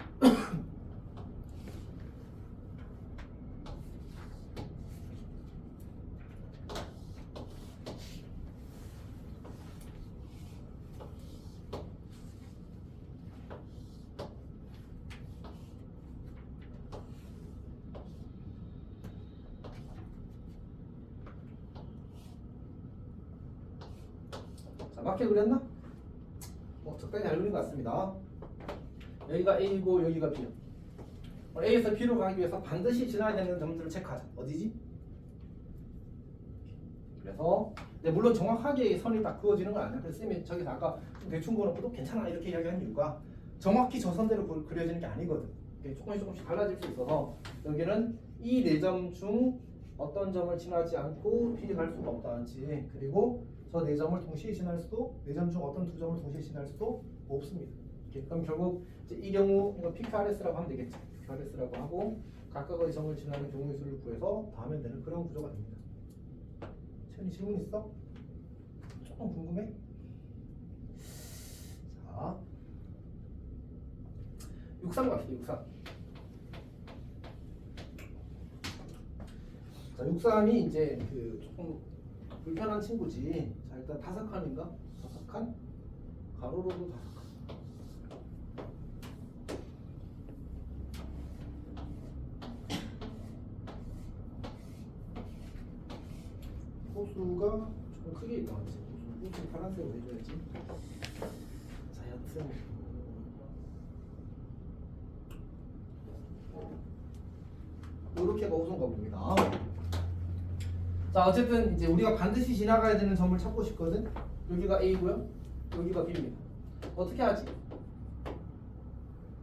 Speaker 2: 자, 맞게 그렸나? 뭐 적당히 잘 그린 것 같습니다. 여기가 A고 여기가 B야. A에서 B로 가기 위해서 반드시 지나야 되는 점들을 체크하자. 어디지? 그래서 물론 정확하게 선이 딱 그어지는 건 아니야. 그래서 쌤이 저기서 아까 좀 대충 그어놓고도 괜찮아 이렇게 이야기한 이유가 정확히 저 선대로 그려지는 게 아니거든. 조금씩 달라질 수 있어서 여기는 이 4점 중 어떤 점을 지나지 않고 B 갈 수가 없다는지, 그리고 저 4점을 동시에 지날 수도 4점 중 어떤 2점을 동시에 지날 수도 없습니다. 그럼 결국 이제 이 경우 이거 PQRS라고 하면 되겠지. PQRS라고 하고 각각의 점을 지나는 경우의 수를 구해서 다 하면 되는 그런 구조가 됩니다. 채연이 질문 있어? 조금 궁금해? 자, 63 갑시다. 63. 자, 63이 이제 그 조금 불편한 친구지. 자, 일단 5칸인가? 5칸? 가로로도 5칸. 호수가 조금 크게 있나지. 호수 파란색으로 해줘야지. 자, 여튼 이렇게가 호수인가 봅니다. 자, 어쨌든 이제 우리가 반드시 지나가야 되는 점을 찾고 싶거든. 여기가 A고요. 여기가 B입니다. 어떻게 하지?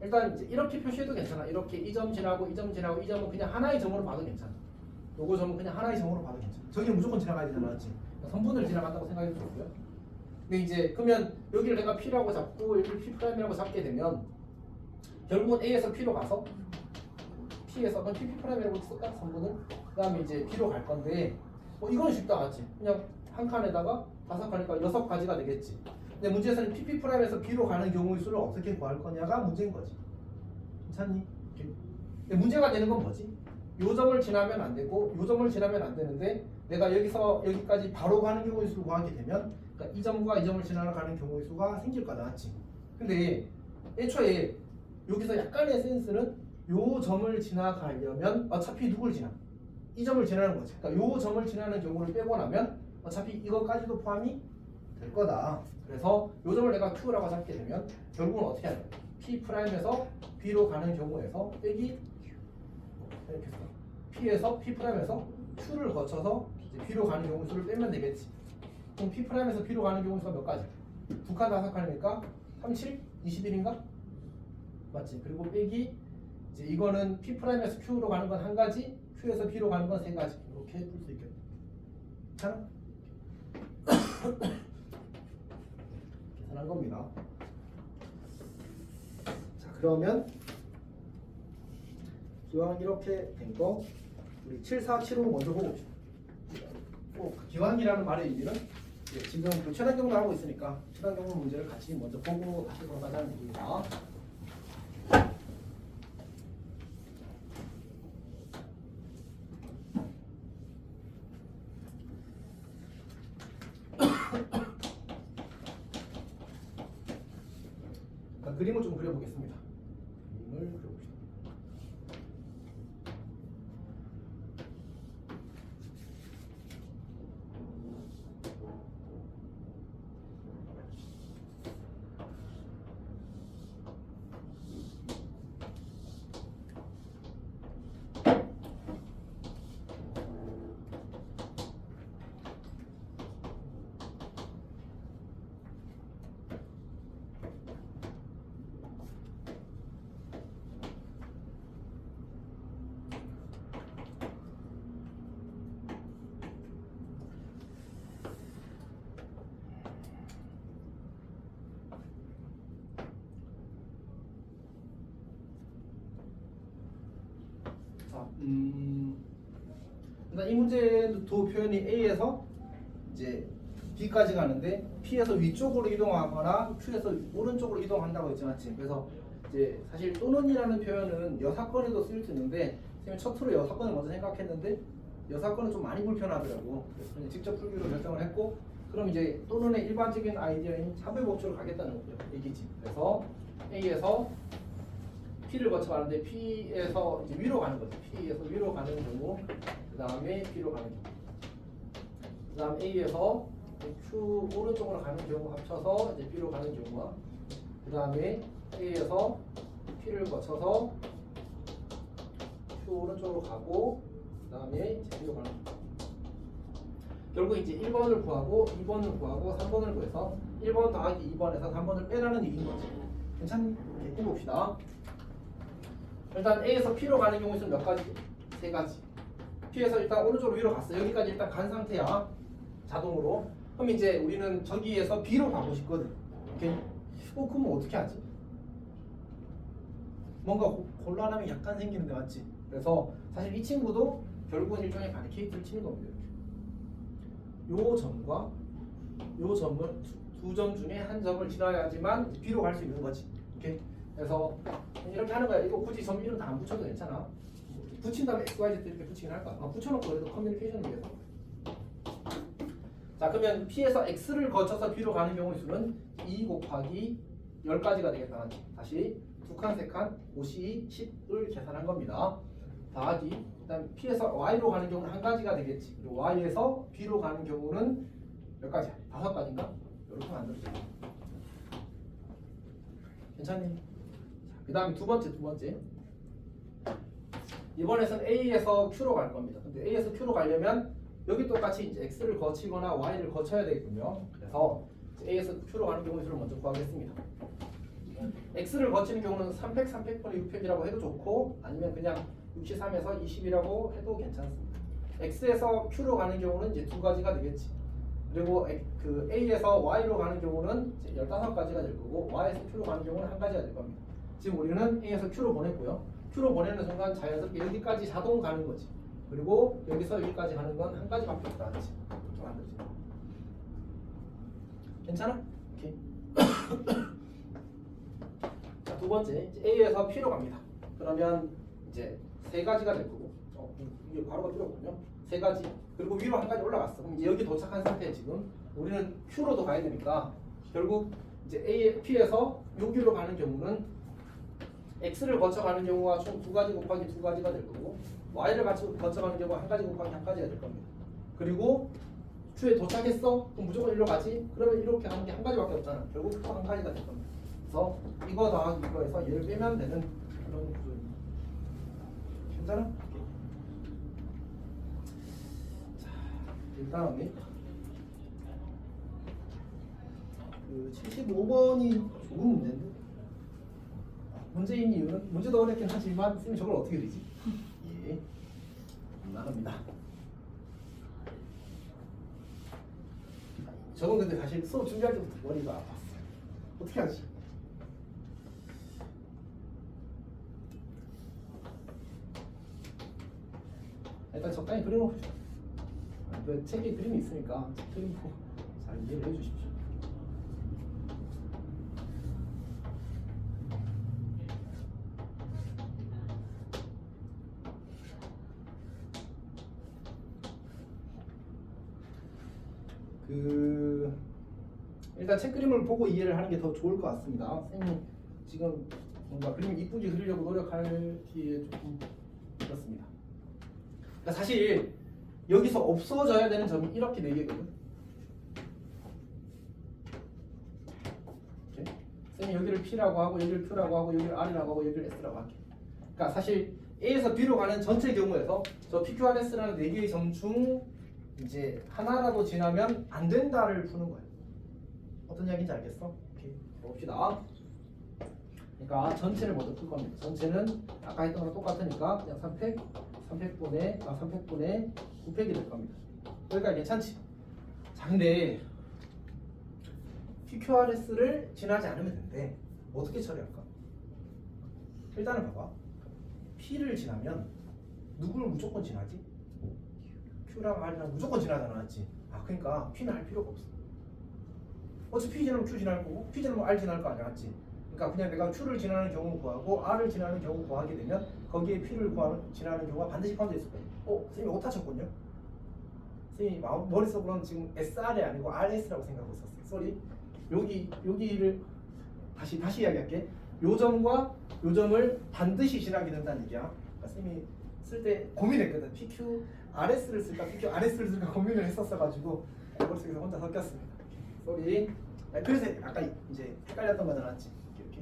Speaker 2: 일단 이제 이렇게 표시해도 괜찮아. 이렇게 이 점 지나고 이 점 지나고 이 점은 그냥 하나의 점으로 봐도 괜찮아. 요거 점은 그냥 하나의 점으로 봐도 괜찮아. 저기는 무조건 지나가야 되잖아, 맞지? 선분을 지나간다고 생각해도 좋고요. 근데 이제 그러면 여기를 내가 P라고 잡고 여기를 P'이라고 잡게 되면 결국은 A에서 P로 가서 P에서 그럼 P'이라고 쓸까? 선분을 그 다음에 이제 B로 갈 건데 이건 쉽다, 맞지? 그냥 한 칸에다가 5칸이니까 6가지가 되겠지. 근데 문제에서는 P'에서 B로 가는 경우의 수를 어떻게 구할 거냐가 문제인 거지. 괜찮니? 근데 문제가 되는 건 뭐지? 요 점을 지나면 안 되고 요 점을 지나면 안 되는데 내가 여기서 여기까지 바로 가는 경우의 수를 구하게 되면 그러니까 이 점과 이 점을 지나가는 경우의 수가 생길 거다, 맞지? 근데 애초에 여기서 약간의 센스는 요 점을 지나가려면 어차피 누굴 지나? 이 점을 지나는 거지. 그러니까 요 점을 지나는 경우를 빼고 나면 어차피 이것까지도 포함이 될 거다. 그래서 요 점을 내가 Q라고 잡게 되면 결국은 어떻게 하냐? P'에서 B로 가는 경우에서 빼기 이렇게 써. P에서 P'에서 Q를 거쳐서 이제 B로 가는 경우 수를 빼면 되겠지. 그럼 P'에서 B로 가는 경우 수가 몇 가지? 2칸 5칸이니까 37? 21인가? 맞지? 그리고 빼기 이제 이거는 P'에서 Q로 가는 건 한 가지, Q에서 B로 가는 건 3가지. 이렇게 풀 수 있겠다. 자, 계산한 겁니다. 자, 그러면 기왕 이렇게 된 거 우리 7, 4, 7, 5 먼저 보고 봅시다. 기왕이라는 말의 의미는 지금 그 최단 경로 하고 있으니까 최단 경로 문제를 같이 먼저 보고 다시 돌아가자는 얘기입니다. 그림을 좀 그려보겠습니다. 그림을 그려봅시다. 자, 일단 이 문제의 도 표현이 A에서 이제 B까지 가는데 P에서 위쪽으로 이동하거나 Q에서 오른쪽으로 이동한다고 했지 맞지? 그래서 이제 사실 또는이라는 표현은 여사건에도 쓰일 수 있는데 선생님이 첫 투로 여사건을 먼저 생각했는데 여사건은 좀 많이 불편하더라고. 그래서 그냥 직접 풀기로 결정을 했고 그럼 이제 또는의 일반적인 아이디어인 차별 법칙으로 가겠다는 얘기지. 그래서 A에서 P를 거쳐가는데 P에서 이제 위로 가는 거죠. P에서 위로 가는 경우, 그 다음에 B로 가는 경우, 그 다음 A에서 Q 오른쪽으로 가는 경우 합쳐서 이제 B로 가는 경우와, 그 다음에 A에서 P를 거쳐서 Q 오른쪽으로 가고, 그 다음에 이제 B로 가는 경우. 결국 이제 1번을 구하고, 2번을 구하고, 3번을 구해서 1번 더하기 2번에서 3번을 빼라는 얘기인 거지. 괜찮니? 이렇게 해봅시다. 일단 A에서 P로 가는 경우 있으면 몇 가지? 세 가지. P에서 일단 오른쪽으로 위로 갔어. 여기까지 일단 간 상태야. 자동으로. 그럼 이제 우리는 저기에서 B로 가고 싶거든. 오케이? 그러면 어떻게 하지? 뭔가 곤란함이 약간 생기는데 맞지? 그래서 사실 이 친구도 결국은 일종의 바리케이트를 치는 겁니다. 이렇게. 요 점과 요 점을 두 점 중에 한 점을 지나야지만 B로 갈 수 있는 거지. 오케이? 그래서 이렇게 하는 거야. 이거 굳이 점 이름 다 안 붙여도 괜찮아. 붙인 다음에 XYZ 이렇게 붙이긴 할까? 붙여놓고 그래도 커뮤니케이션을 위해서. 자 그러면 P에서 X를 거쳐서 B로 가는 경우의 수는 2 곱하기 10가지가 되겠다. 다시 2칸, 3칸, 5, 10을 계산한 겁니다. 더하기 일단 P에서 Y로 가는 경우는 한 가지가 되겠지. 그리고 Y에서 B로 가는 경우는 몇 가지야? 5가지인가? 이렇게 만들어져. 괜찮니? 그 다음에 두 번째. 이번에는 A에서 Q로 갈 겁니다. 근데 A에서 Q로 가려면 여기 똑같이 이제 X를 거치거나 Y를 거쳐야 되겠군요. 그래서 A에서 Q로 가는 경우의 수를 먼저 구하겠습니다. X를 거치는 경우는 3팩, 3팩분의 6팩이라고 해도 좋고 아니면 그냥 63에서 20이라고 해도 괜찮습니다. X에서 Q로 가는 경우는 이제 두 가지가 되겠지. 그리고 그 A에서 Y로 가는 경우는 이제 15가지가 될 거고 Y에서 Q로 가는 경우는 한 가지가 될 겁니다. 지금 우리는 A에서 Q로 보냈고요. Q로 보내는 순간 자연스럽게 여기까지 자동 가는 거지. 그리고 여기서 여기까지 가는 건 한 가지밖에 없다. 그렇지? 이렇게 만들지. 괜찮아? 오케이. 자, 두 번째. 이제 A에서 P로 갑니다. 그러면 이제 세 가지가 될 거고. 이게 바로가 필요 없군요. 세 가지. 그리고 위로 한 가지 올라갔어. 그럼 이제 여기 도착한 상태에 지금 우리는 Q로도 가야 되니까 결국 이제 P에서 여기로 가는 경우는 X를 거쳐가는 경우가 총 2가지 곱하기 2가지가 될 거고 Y를 거쳐가는 경우가 1가지 곱하기 1가지가 될 겁니다. 그리고 Q에 도착했어? 그럼 무조건 일로 가지? 그러면 이렇게 가는 게 한 가지밖에 없잖아. 결국 또 한 가지가 될 겁니다. 그래서 이거 더하기 이거에서 얘를 빼면 되는 그런 구조입니다. 괜찮아? 자, 일단 그 75번이 좋은 문제인데 문제인 이유는 문제도 어렵긴 하지만 선생님 저걸 어떻게 되지? 예, 나갑니다. 저건 근데 사실 수업 준비할 때부터 머리가 아팠어요. 어떻게 하지? 일단 적당히 그려놓읍시다. 그 책에 그림이 있으니까 책 그림 보고 잘 이해를 해주십시오. 일단 책 그림을 보고 이해를 하는 게 더 좋을 것 같습니다. 선생님 지금 뭔가 그림 이쁘게 그리려고 노력하기에 조금 그렇습니다. 그러니까 사실 여기서 없어져야 되는 점이 이렇게 4개거든. 이렇게. 선생님 여기를 P라고 하고 여기를 Q라고 하고 여기를 R이라고 하고 여기를 S라고 할게. 그러니까 사실 A에서 B로 가는 전체 경우에서 저 PQRS라는 4개의 점 중 이제 하나라도 지나면 안 된다를 푸는 거예요. 어떤 이야기인지 알겠어? 오케이. 봅시다. 그러니까 전체를 먼저 풀 겁니다. 전체는 아까 했던 거랑 똑같으니까 그냥 300분의 900이 될 겁니다. 여기까지 괜찮지? 자, 근데 PQRS를 지나지 않으면 된대. 어떻게 처리할까? 일단은 봐봐. P를 지나면 누구를 무조건 지나지? Q랑 R이랑 무조건 지나잖아, 맞지? 아, 그러니까 P는 할 필요가 없어. 어차피 P 지나면 Q 지날 거고 P 지나면 R 지날 거 아니야, 맞지? 그러니까 그냥 내가 Q를 지나는 경우 구하고 R을 지나는 경우 구하게 되면 거기에 P를 지나는 경우가 반드시 포함되어 있을 거예요. 선생님이 오타 쳤군요? 선생님이 머릿속으로는 지금 SR이 아니고 RS라고 생각하고 있었어요. 쏘리. 여기를 다시 이야기할게. 요 점과 요 점을 반드시 지나게 된다는 얘기야. 그러니까 선생님이 쓸 때 고민했거든. PQRS를 쓸까 PQRS를 쓸까 고민을 했었어가지고 머릿속에서 혼자 섞였습니다. 쏘리. 그래서 아까 이제 헷갈렸던 거잖아, 맞지? 이렇게.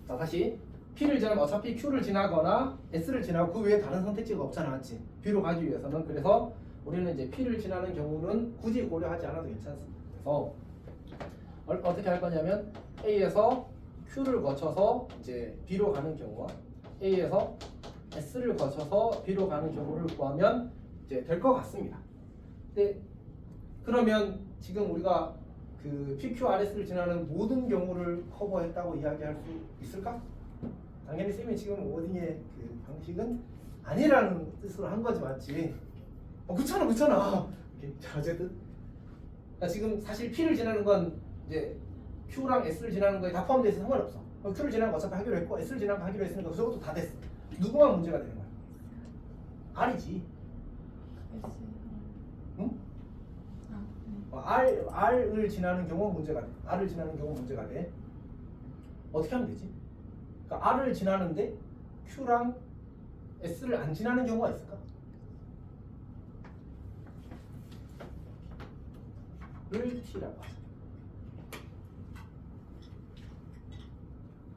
Speaker 2: 자, 다시 P를 지나면 어차피 Q를 지나거나 S를 지나고 그 외에 다른 선택지가 없잖아, 맞지? B로 가기 위해서는. 그래서 우리는 이제 P를 지나는 경우는 굳이 고려하지 않아도 괜찮습니다. 그래서 어떻게 할 거냐면 A에서 Q를 거쳐서 이제 B로 가는 경우와 A에서 S를 거쳐서 B로 가는 경우를 구하면 이제 될 것 같습니다. 근데 그러면 지금 우리가 그 PQRS를 지나는 모든 경우를 커버했다고 이야기할 수 있을까? 당연히 쌤이 지금 워딩의 그 방식은 아니라는 뜻으로 한 거지, 맞지? 그렇잖아. 이렇게. 자, 어쨌든 그러니까 지금 사실 P를 지나는 건 이제 Q랑 S를 지나는 거에 다 포함되어 있어서 상관없어. Q를 지나는 거 어차피 하기로 했고 S를 지나는 거 하기로 했으니까 그것도 다 됐어. 누구만 문제가 되는 거야? R이지. 응? R을 지나는 경우 문제가 돼. R을 지나는 경우 문제가 돼. 어떻게 하면 되지? 그러니까 R을 지나는데 Q랑 S를 안 지나는 경우가 있을까? 를 T라고 하죠.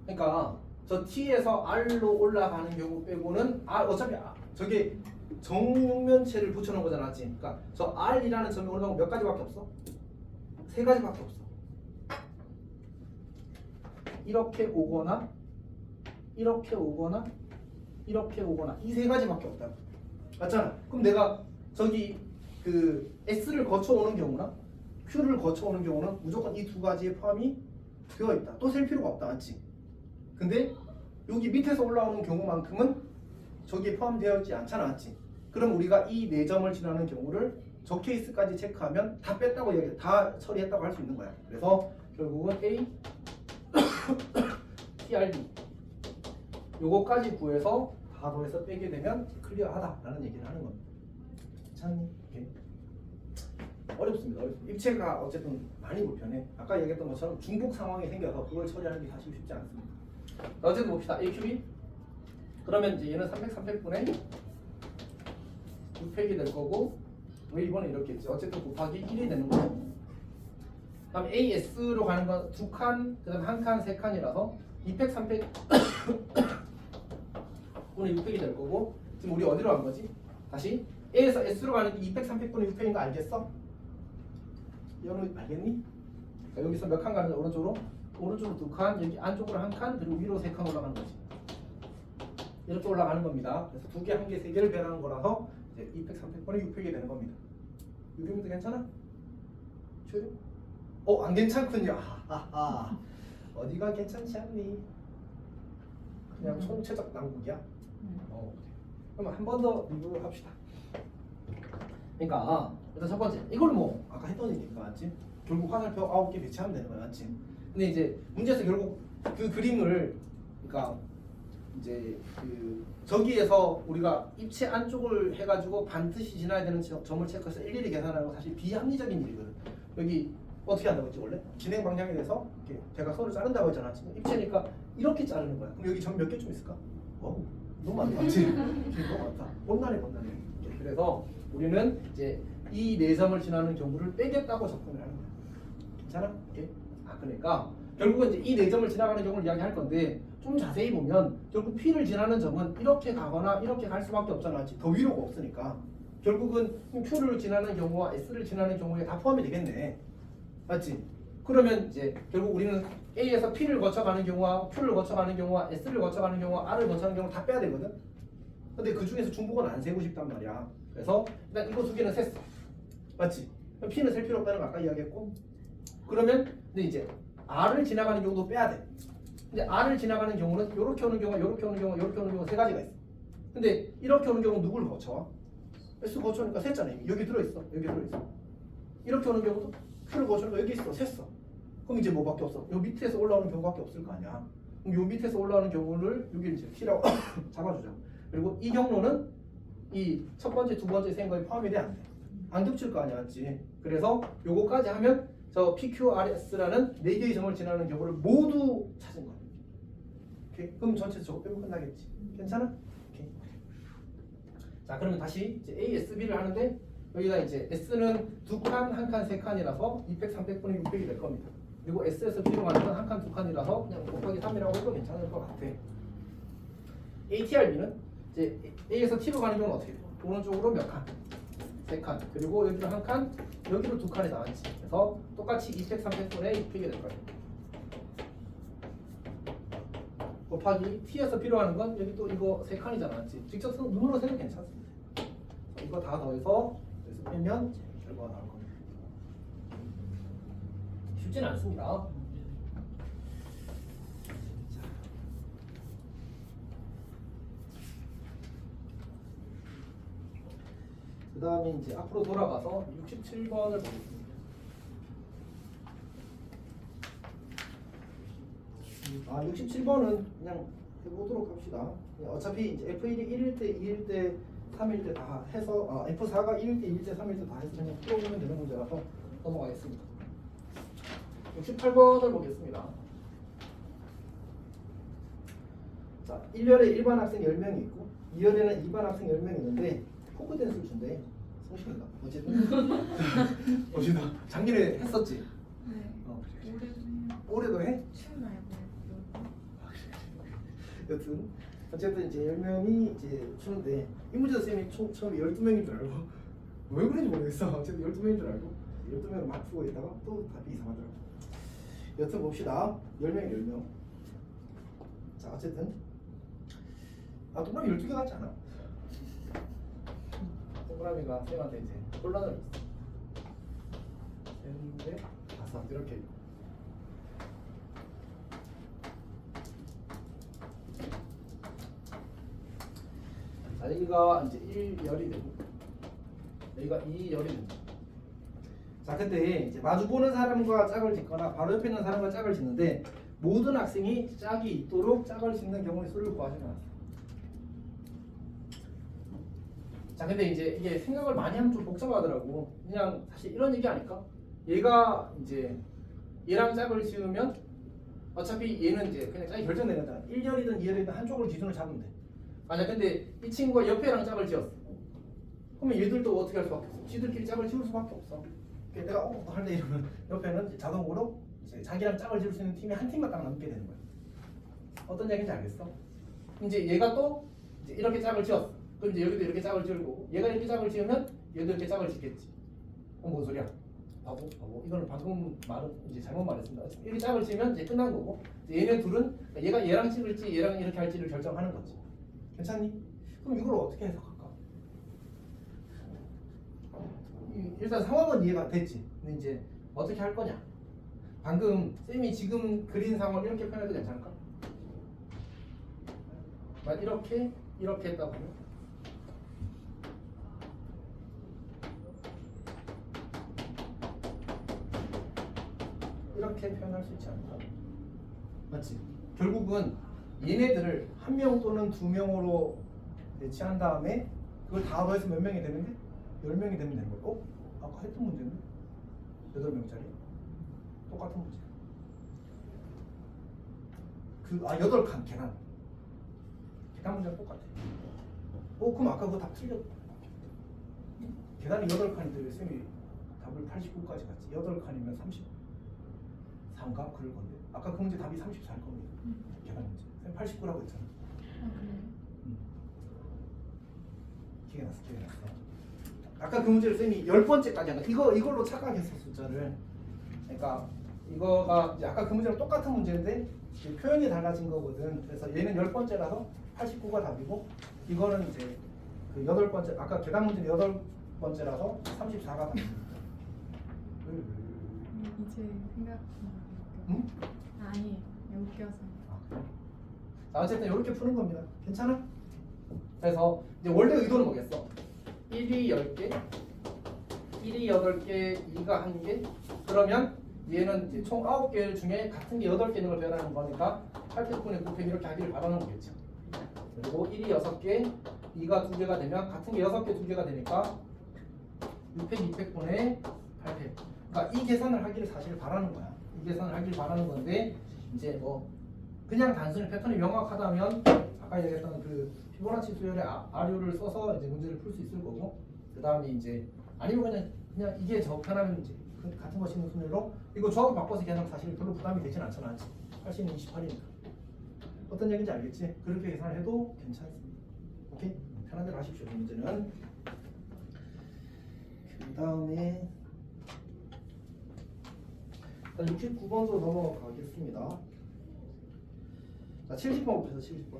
Speaker 2: 그러니까 저 T에서 R로 올라가는 경우 빼고는 어차피 저게 정면체를 붙여놓은 거잖아, 맞지? 그러니까 저 R이라는 점이 올라가면 몇 가지밖에 없어? 3가지밖에 없어. 이렇게 오거나 이렇게 오거나 이렇게 오거나 이 3가지밖에 없다. 맞잖아? 그럼 내가 저기 그 S를 거쳐오는 경우나 Q를 거쳐오는 경우는 무조건 이 2가지에 포함이 되어 있다. 또 셀 필요가 없다, 맞지? 근데 여기 밑에서 올라오는 경우만큼은 저기에 포함되어 있지 않잖아, 맞지? 그럼 우리가 이 4점을 지나는 경우를 저 케이스까지 체크하면 다 뺐다고 다 처리했다고 할 수 있는 거야. 그래서 결국은 A, TRD 요거까지 구해서 다 더해서 빼게 되면 클리어하다라는 얘기를 하는 겁니다. 괜찮니? 오케이. 어렵습니다. 입체가 어쨌든 많이 불편해. 아까 얘기했던 것처럼 중복 상황이 생겨서 그걸 처리하는 게 사실 쉽지 않습니다. 어쨌든 봅시다. AQB 그러면 이제 얘는 300분의 6팩이 될 거고 왜 이번에 이렇게 했지? 어쨌든 곱하기 1이 되는 거고 그다음 AS로 가는 건 2칸, 그다음 1칸, 3칸이라서 2팩, 3팩 분의 6팩이 될 거고 지금 우리 어디로 간 거지? 다시 A에서 S로 가는 게 2팩, 3팩분의 6팩인 거 알겠어? 여러분 알겠니? 그러니까 여기서 몇 칸 가는 거야? 오른쪽으로 2칸, 여기 안쪽으로 1칸, 그리고 위로 3칸 올라가는 거지. 이렇게 올라가는 겁니다. 그래서 2개, 1개, 3개를 배라는 거라서 이제 2팩, 3팩분의 6팩이 되는 겁니다. 6이면 괜찮아? 조용? 안 괜찮군요. 어디가 괜찮지 않니? 그냥 총체적 난국이야? 그럼 한 번 더 리뷰를 합시다. 그러니까 일단 첫 번째 이걸 뭐 아까 했던 얘기니까 맞지? 결국 화살표 9개 배치하면 되는 거야 맞지? 근데 이제 문제에서 결국 그 그림을 그러니까 이제 그 저기에서 우리가 입체 안쪽을 해가지고 반드시 지나야 되는 점을 체크해서 일일이 계산하는 건 사실 비합리적인 일이거든. 여기 어떻게 한다고 했지 원래? 진행 방향에 대해서 이렇게 대각선을 자른다고 했잖아. 지금 입체니까 이렇게 자르는 거야. 그럼 여기 점 몇 개쯤 있을까? 너무 많다. 맞지? 너무 많다. 곤란해. 그래서 우리는 이제 이 네 점을 지나는 경우를 빼겠다고 접근을 하는 거야. 괜찮아? 오케이? 그러니까 결국은 이제 이 네 점을 지나가는 경우를 이야기할 건데 좀 자세히 보면 결국 P를 지나는 점은 이렇게 가거나 이렇게 갈 수밖에 없잖아. 맞지? 더 위로가 없으니까 결국은 Q를 지나는 경우와 S를 지나는 경우에 다 포함이 되겠네. 맞지? 그러면 이제 결국 우리는 A에서 P를 거쳐가는 경우와 Q를 거쳐가는 경우와 S를 거쳐가는 경우와 R을 거쳐가는 경우 다 빼야 되거든. 근데 그 중에서 중복은 안 세고 싶단 말이야. 그래서 일단 이거 두 개는 셌어. 맞지? 그럼 P는 셀 필요 없다는 거 아까 이야기했고. 그러면 근데 이제 R을 지나가는 경우도 빼야 돼. 근데 R을 지나가는 경우는 이렇게 오는 경우와 이렇게 오는 경우와 이렇게 오는 경우 세 가지가 있어. 근데 이렇게 오는 경우는 누구를 거쳐와? S 거쳐오니까 셌잖아. 여기 들어있어. 이렇게 오는 경우도 Q를 거쳐오니까 여기 있어. 셌어. 그럼 이제 뭐밖에 없어? 요 밑에서 올라오는 경우밖에 없을 거 아니야. 그럼 요 밑에서 올라오는 경우를 여기 이제 P라고 잡아주자. 그리고 이 경로는 이 첫 번째, 두 번째 생각이 포함이 돼 안 돼? 안 겹칠 거 아니야, 맞지? 그래서 요거까지 하면 저 PQRS라는 네 개의 점을 지나는 경우를 모두 찾은 거야. 오케이? 그럼 전체 저거 빼고 끝나겠지. 괜찮아? 오케이. 자, 그러면 다시 이제 ASB를 하는데 여기가 이제 S는 두 칸, 한 칸, 세 칸이라서 200, 300분의 600이 될 겁니다. 그리고 S에서 B로 가는 건 한 칸, 두 칸이라서 그냥 곱하기 3이라고 해도 괜찮을 것 같아. ATRB는 이제 A에서 T로 가는 경우는 어떻게 돼? 오른쪽으로 몇 칸? 세 칸. 그리고 여기로 한 칸, 여기로 두 칸이 나왔지. 그래서 똑같이 200, 300분의 600이 될 거예요. 곱하기 T에서 B로 가는 건 여기 또 이거 세 칸이잖아, 맞지? 직접 눈으로 세도 괜찮습니다. 이거 다 더해서 그래서 빼면 결과가 나올 겁니다. 쉽지는 않습니다. 그 다음에 이제 앞으로 돌아가서 67번을 보겠습니다. 아 67번은 그냥 해보도록 합시다. 어차피 이제 F1이 1일 때, 2일 때, 3일 때 다 해서 F4가 1일 때, 2일 때, 3일 때 다 해서 그냥 풀어보면 되는 문제라서 넘어가겠습니다. 68번을 보겠습니다. 자, 1열에 일반 학생 10명이 있고 2열에는 2반 학생 10명이 있는데 포크 댄스를 준대. 성실하다. 어쨌든 어쨌든 작년에 했었지?
Speaker 3: 네. 올해도 해요.
Speaker 2: 올해도 해?
Speaker 3: 춤 말고.
Speaker 2: 여튼 어쨌든 이제 10명이 이제 추는데 이 문제도 쌤이 처음에 12명인 줄 알고 왜 그런지 모르겠어. 어쨌든 12명인 줄 알고 12명을 막 풀고 있다가 또 답이 이상하더라고. 여튼 봅시다. 10명 10명. 자 어쨌든 동그라미 12개 같지 않아? 동그라미가 쌤한테 이제 혼란을 했어. 셋, 넷, 다섯 이렇게 있고. 자, 여기가 이제 1열이 되고 여기가 2열이 됩니다. 자, 근데 이제 마주 보는 사람과 짝을 짓거나 바로 옆에 있는 사람과 짝을 짓는데 모든 학생이 짝이 있도록 짝을 짓는 경우의 수를 구하시면 됩니다. 자, 근데 이제 이게 생각을 많이 하면 좀 복잡하더라고. 그냥 사실 이런 얘기 아닐까? 얘가 이제 얘랑 짝을 지으면 어차피 얘는 이제 그냥 짝이 결정되는 거잖아. 1열이든 2열이든 한쪽을 기준으로 잡으면 돼. 만약 근데 이 친구가 옆에랑 짝을 지었어. 그러면 얘들도 어떻게 할 수밖에 없어. 지들끼리 짝을 지을 수밖에 없어. 내가 할래 이러면 옆에는 자동으로 이제 자기랑 짝을 지을 수 있는 팀이 한 팀만 딱 남게 되는 거야. 어떤 얘기인지 알겠어? 이제 얘가 또 이제 이렇게 짝을 지었어. 그럼 이제 여기도 이렇게 짝을 지을 거고 얘가 이렇게 짝을 지으면 얘도 이렇게 짝을 짓겠지. 뭔 소리야? 바보. 이거는 방금 말은 이제 잘못 말했습니다. 이렇게 짝을 지으면 이제 끝난 거고 얘네 둘은 얘가 얘랑 찍을지 얘랑 이렇게 할지를 결정하는 거지. 괜찮니? 그럼 이걸 어떻게 해석할까? 일단 상황은 이해가 됐지. 근데 이제 어떻게 할 거냐? 방금 쌤이 지금 그린 상황을 이렇게 표현해도 괜찮을까? 이렇게 했다고 하면 이렇게 표현할 수 있지 않을까? 맞지? 결국은 얘네들을 한 명 또는 두 명으로 배치한 다음에 그걸 다 더해서 몇 명이 되는데? 10명이 되면 되는 거야. 아까 했던 문제인데? 8명짜리? 똑같은 문제. 8칸 계단. 계단 문제랑 똑같아. 그럼 아까 그거 다 틀렸. 계단이 8칸인데 왜 쌤이 답을 89까지 갔지? 8칸이면 33가? 그럴 건데. 아까 그 문제 답이 34일 겁니다. 계단 문제. 쌤 89라고 했잖아.
Speaker 3: 그래요?
Speaker 2: 기억이 났어. 아까 그 문제를 쌤이 10번째까지 한 거. 이걸로 착각했어, 숫자를. 그러니까 이거가 이제 아까 그 문제랑 똑같은 문제인데 이제 표현이 달라진 거거든. 그래서 얘는 10번째라서 89가 답이고 이거는 이제 그 8번째 아까 계단 문제는 8번째라서 34가 답입니다.
Speaker 3: 이제 생각나.
Speaker 2: 응?
Speaker 3: 아니, 웃겨서.
Speaker 2: 자, 어쨌든 이렇게 푸는 겁니다. 괜찮아? 그래서 이제 원래 의도는 뭐겠어? 1이 10개, 1이 8개, 2가 1개. 그러면 얘는 이제 총 9개 중에 같은 게 8개 있는 걸 배열하는 거니까 800분의 9팩 이렇게 하기를 바라는 거겠죠. 그리고 1이 6개, 2가 2개가 되면 같은 게 6개, 2개가 되니까 6팩, 2팩분의 8팩. 그러니까 이 계산을 하기를 사실 바라는 거야. 이 계산을 하기를 바라는 건데 이제 뭐 그냥 단순히 패턴이 명확하다면 아까 얘기했던 그 피보나치 수열의 아류를 써서 이제 문제를 풀 수 있을 거고 그 다음에 이제 아니면 그냥 이게 적편하면 이제 같은 것이 있는 순열로 이거 조합을 바꿔서 계산하면 사실 별로 부담이 되진 않잖아. 80은 28이니까 어떤 얘기인지 알겠지? 그렇게 계산을 해도 괜찮습니다. 오케이? 편한 대로 하십시오. 이 문제는 그 다음에 69번도 넘어가겠습니다. 자, 70번 봅시다. 70번.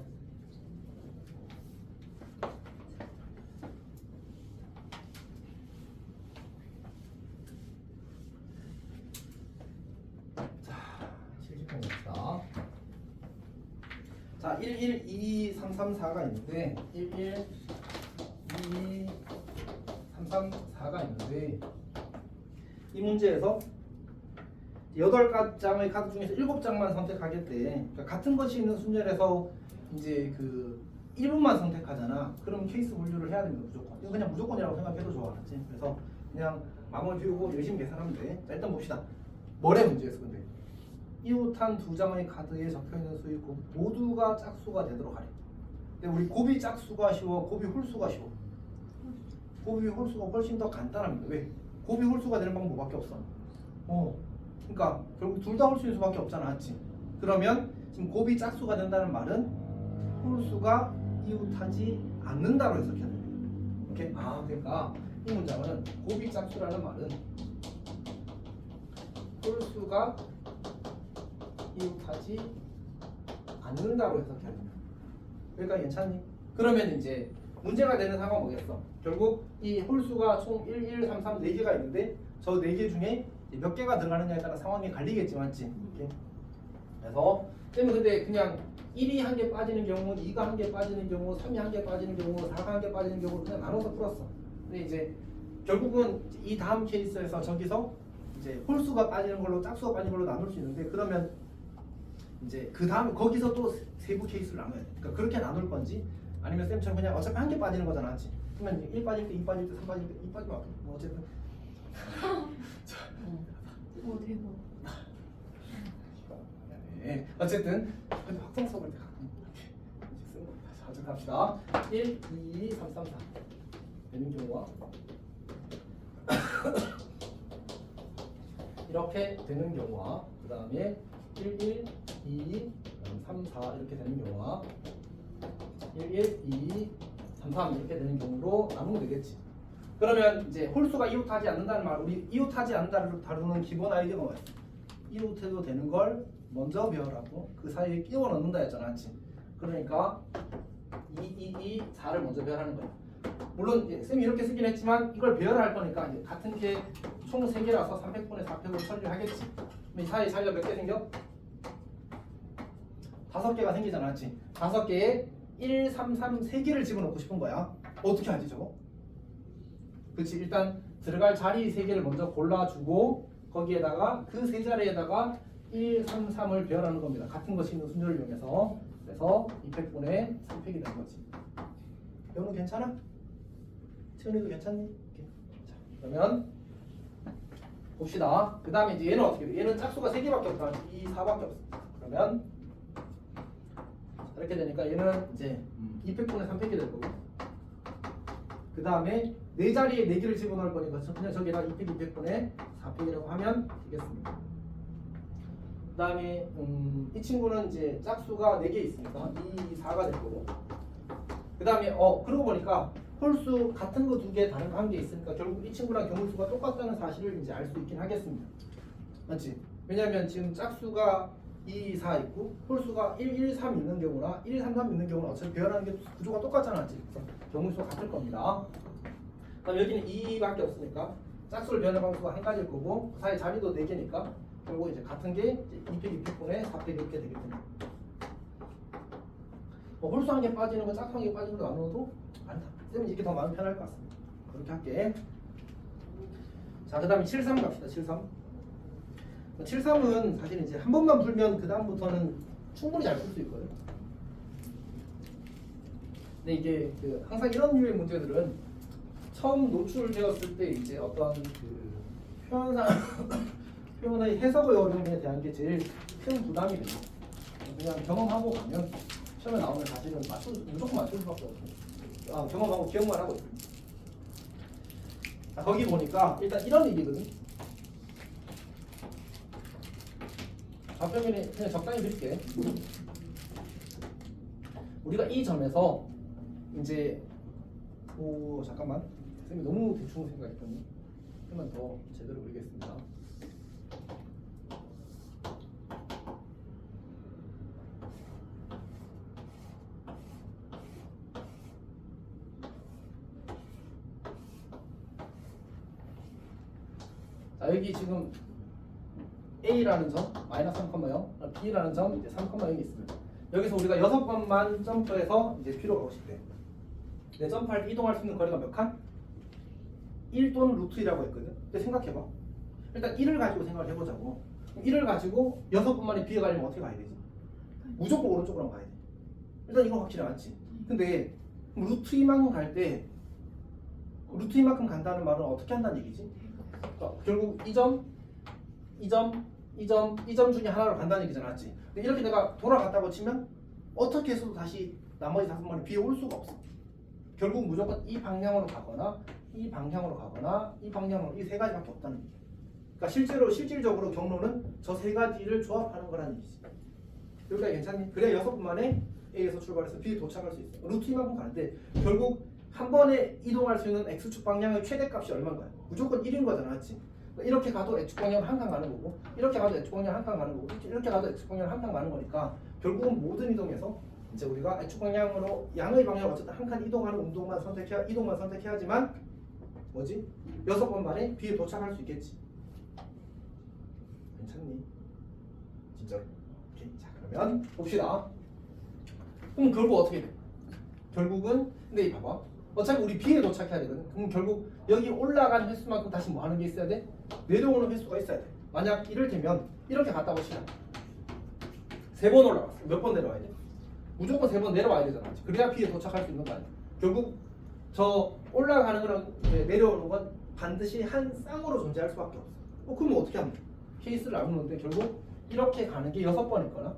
Speaker 2: 자, 70번 봅시다. 자, 11, 2, 3, 3, 4가 있는데 11, 2, 3, 3, 4가 있는데 이 문제에서 8장의 카드 중에서 7장만 선택하겠대. 그러니까 같은 것이 있는 순열에서 이제 그 1분만 선택하잖아. 그럼 케이스 분류를 해야 됩니다. 무조건. 이거 그냥 무조건이라고 생각해도 좋아. 알았지? 그래서 그냥 마음을 비우고 열심히 계산하면 돼. 자, 일단 봅시다. 뭐래 문제였어 근데. 이웃한 2장의 카드에 적혀있는 수의 곱 모두가 짝수가 되도록 하래. 근데 우리 곱이 짝수가 쉬워, 곱이 홀수가 쉬워. 곱이 홀수가 훨씬 더 간단합니다. 왜? 곱이 홀수가 되는 방법 뭐밖에 없어. 그러니까 결국 둘 다 홀수일 수밖에 없잖아, 맞지? 그러면 지금 곱이 짝수가 된다는 말은 홀수가 이웃하지 않는다로 해석해야 됩니다. 오케이? 그러니까 이 문장은 곱이 짝수라는 말은 홀수가 이웃하지 않는다로 해석해야 됩니다. 그러니까 괜찮니? 그러면 이제 문제가 되는 상황은 뭐겠어? 결국 이 홀수가 총 1, 1, 3, 3, 4개가 있는데 저 4개 중에 몇 개가 들어가느냐에 따라 상황이 갈리겠지, 맞지? 이렇게. 그래서 쌤은 근데 그냥 1이 한 개 빠지는 경우, 2가 한 개 빠지는 경우, 3이 한 개 빠지는 경우, 4가 한 개 빠지는 경우 그냥 나눠서 풀었어. 근데 이제 결국은 이 다음 케이스에서 저기서 이제 홀수가 빠지는 걸로 짝수가 빠지는 걸로 나눌 수 있는데 그러면 이제 그 다음 거기서 또 세부 케이스를 나눠야 돼. 그러니까 그렇게 나눌 건지 아니면 쌤처럼 그냥 어차피 한 개 빠지는 거잖아, 맞지? 그러면 1 빠질 때, 2 빠질 때, 3 빠질 때, 2 빠지면 뭐 어쨌든
Speaker 3: 대박.
Speaker 2: 네. 어쨌든 확정 써볼 때 가끔 이렇게 쓰는 겁니다. 자, 어쨌든 합시다. 1, 2, 3, 3, 4 되는 경우와 이렇게 되는 경우와 그 다음에 1, 1, 2, 3, 4 이렇게 되는 경우와 1, 1, 2, 3, 3 이렇게 되는 경우로 나누면 되겠지. 그러면 이제 홀수가 이웃하지 않는다는 말, 우리 이웃하지 않는다를 다루는 기본 아이디어가 뭐야? 이웃해도 되는 걸 먼저 배열하고 그 사이에 끼워 넣는다 했잖아, 맞지? 그러니까 2, 2, 2, 4를 먼저 배열하는 거야. 물론 이제 쌤이 이렇게 쓰긴 했지만 이걸 배열할 거니까 이제 같은 게 총 3개라서 300분의 4팩으로 처리를 하겠지. 그럼 이 사이에 자리가 몇 개 생겨? 5개가 생기잖아, 맞지? 5개에 1, 3, 3, 3개를 집어넣고 싶은 거야. 어떻게 하지 저거? 그렇지, 일단 들어갈 자리 3개를 먼저 골라주고 거기에다가 그 세 자리에다가 1, 3, 3을 배열하는 겁니다. 같은 것이 있는 순서를 이용해서. 그래서 2팩분의 3팩이 되는 거지. 여우는 괜찮아? 채은이도 괜찮니? 오케이. 자, 그러면 봅시다. 그 다음에 이제 얘는 어떻게 돼? 얘는 짝수가 3개밖에 없다. 2, 4밖에 없어. 그러면 이렇게 되니까 얘는 이제 2팩분의 3팩이 될 거고, 그 다음에 네 자리에 4개를 집어넣을 거니까 그냥 저기다 2팩, 2팩분의 4팩이라고 하면 되겠습니다. 그 다음에 이 친구는 이제 짝수가 4개 있으니까 2, 4가 될 거고, 그 다음에 그러고 보니까 홀수 같은 거 2개 다른 거 1개 있으니까 결국 이 친구랑 경우수가 똑같다는 사실을 이제 알 수 있긴 하겠습니다. 맞지? 왜냐면 지금 짝수가 2, 4 있고 홀수가 1, 1, 3 있는 경우나 1, 3, 3 있는 경우는 어차피 배열하는 게 구조가 똑같잖아. 맞지? 그래서 경우수가 같을 겁니다. 그다음 여기는 2밖에 없으니까 짝수를 배열하는 방수가 한 가지일 거고 그 사이 자리도 4개니까 결국 이제 같은 게 이제 2팩, 2팩분의 4팩 이렇게 되겠습니다. 홀수 한 개 빠지는 거 짝수 한 개 빠지는 거 나눠도 많다. 쌤은 이렇게 더 마음 편할 것 같습니다. 그렇게 할게. 자, 그 다음에 7, 3 갑시다. 7, 3. 7, 3은 사실 이제 한 번만 풀면 그 다음부터는 충분히 잘 풀 수 있거든. 근데 이게 항상 이런 류의 문제들은 처음 노출되었을 때 이제 어떤 표현의 해석의 어려움에 대한 게 제일 큰 부담이 됩니다. 그냥 경험하고 가면 시험에 나오면 사실은 무조건 맞출 수밖에 없고, 경험하고 기억만 하고 있습니다. 거기 보니까 일단 이런 얘기거든. 좌표면에 그냥 적당히 드릴게. 우리가 이 점에서 이제 잠깐만, 쌤이 너무 대충 생각했더니 조금만 더 제대로 그리겠습니다. 자, 여기 지금 A라는 점 마이너스 3,0, B라는 점 이제 3,0이 있습니다. 여기서 우리가 6번만 점프해서 이제 P로 가고 싶대. 내 점프할 때 이동할 수 있는 거리가 몇 칸? 1 또는 루트 2라고 했거든. 근데 생각해봐. 일단 1을 가지고 생각을 해보자고. 1을 가지고 6번만에 B에 가려면 어떻게 가야 되지? 무조건 오른쪽으로 가야 돼. 일단 이건 확실히 맞지. 근데 루트 2만큼 갈 때 루트 2만큼 간다는 말은 어떻게 한다는 얘기지? 결국 이 점 중에 하나로 간다는 얘기잖아, 맞지? 근데 이렇게 내가 돌아갔다고 치면 어떻게 해서도 다시 나머지 5번에 비에 올 수가 없어. 결국 무조건 이 방향으로 가거나 이 방향으로 가거나 이 방향으로, 이 세 가지밖에 없다는 얘기야. 그러니까 실질적으로 경로는 저 세 가지를 조합하는 거라는 얘기지. 여기까지 괜찮니? 그래야 6번만에 A에서 출발해서 B에 도착할 수 있어. 루트 2만큼 가는데 결국 한 번에 이동할 수 있는 X축 방향의 최대값이 얼마인 거야? 무조건 1인 거잖아, 맞지? 이렇게 가도 X축 방향을 한 칸 가는 거고, 이렇게 가도 X축 방향을 한 칸 가는 거고, 이렇게 가도 X축 방향을 한 칸 가는 거니까 결국은 모든 이동에서 이제 우리가 X축 방향으로 양의 방향을 어쨌든 한 칸 이동하는 이동만 선택해야지만 뭐지? 6번 만에 B에 도착할 수 있겠지. 괜찮니? 진짜로? 오케이. 자, 그러면 봅시다. 그럼 결국 어떻게 돼? 결국은 근데 봐봐. 어차피 우리 B에 도착해야 되거든. 그럼 결국 여기 올라간 횟수만큼 다시 뭐 하는 게 있어야 돼? 내려오는 횟수가 있어야 돼. 만약 이를테면 이렇게 갔다고 치자. 3번 올라갔어. 몇 번 내려와야 돼? 무조건 3번 내려와야 되잖아. 그래야 B에 도착할 수 있는 거 아니야? 결국 저 올라가는 거랑 내려오는 건 반드시 한 쌍으로 존재할 수밖에 없어. 그러면 어떻게 하면 돼? 케이스를 알고 있는데 결국 이렇게 가는 게 6번 있거나,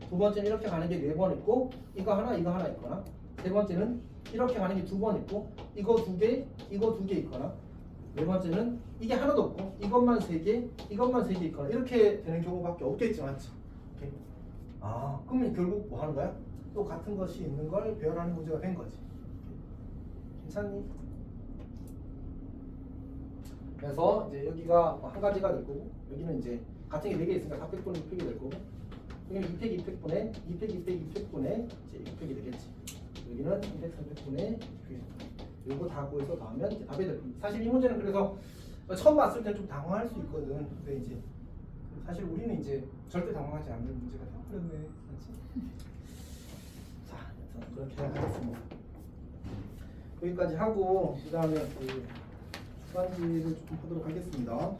Speaker 2: 두 번째는 이렇게 가는 게 4번 있고, 이거 하나 있거나, 세 번째는 이렇게 가는 게 2번 있고, 이거 2개 있거나, 네 번째는 이게 하나도 없고 이것만 3개 있거나 이렇게 되는 경우밖에 없겠지, 맞지? 오케이. 그러면 결국 뭐 하는 거야? 또 같은 것이 있는 걸 배열하는 문제가 된 거지. 괜찮니? 그래서 이제 여기가 한 가지가 될 거고, 여기는 이제 같은 게 4개 있으니까 4팩분의 2팩이 될 거고, 여기는 2팩 2팩분의 2팩분의 이제 6팩이 되겠지. 여기는 2팩 3팩분의 6팩. 요거 다 구해서 더하면 이제 답이 될 겁니다. 사실 이 문제는 그래서 처음 봤을 때는 좀 당황할 수 있거든. 근데 이제 사실 우리는 이제 절대 당황하지 않는 문제가 되어버렸네. 자, 그렇게 하겠습니다. 여기까지 하고 그 다음에 주간지를 조금 하도록 하겠습니다.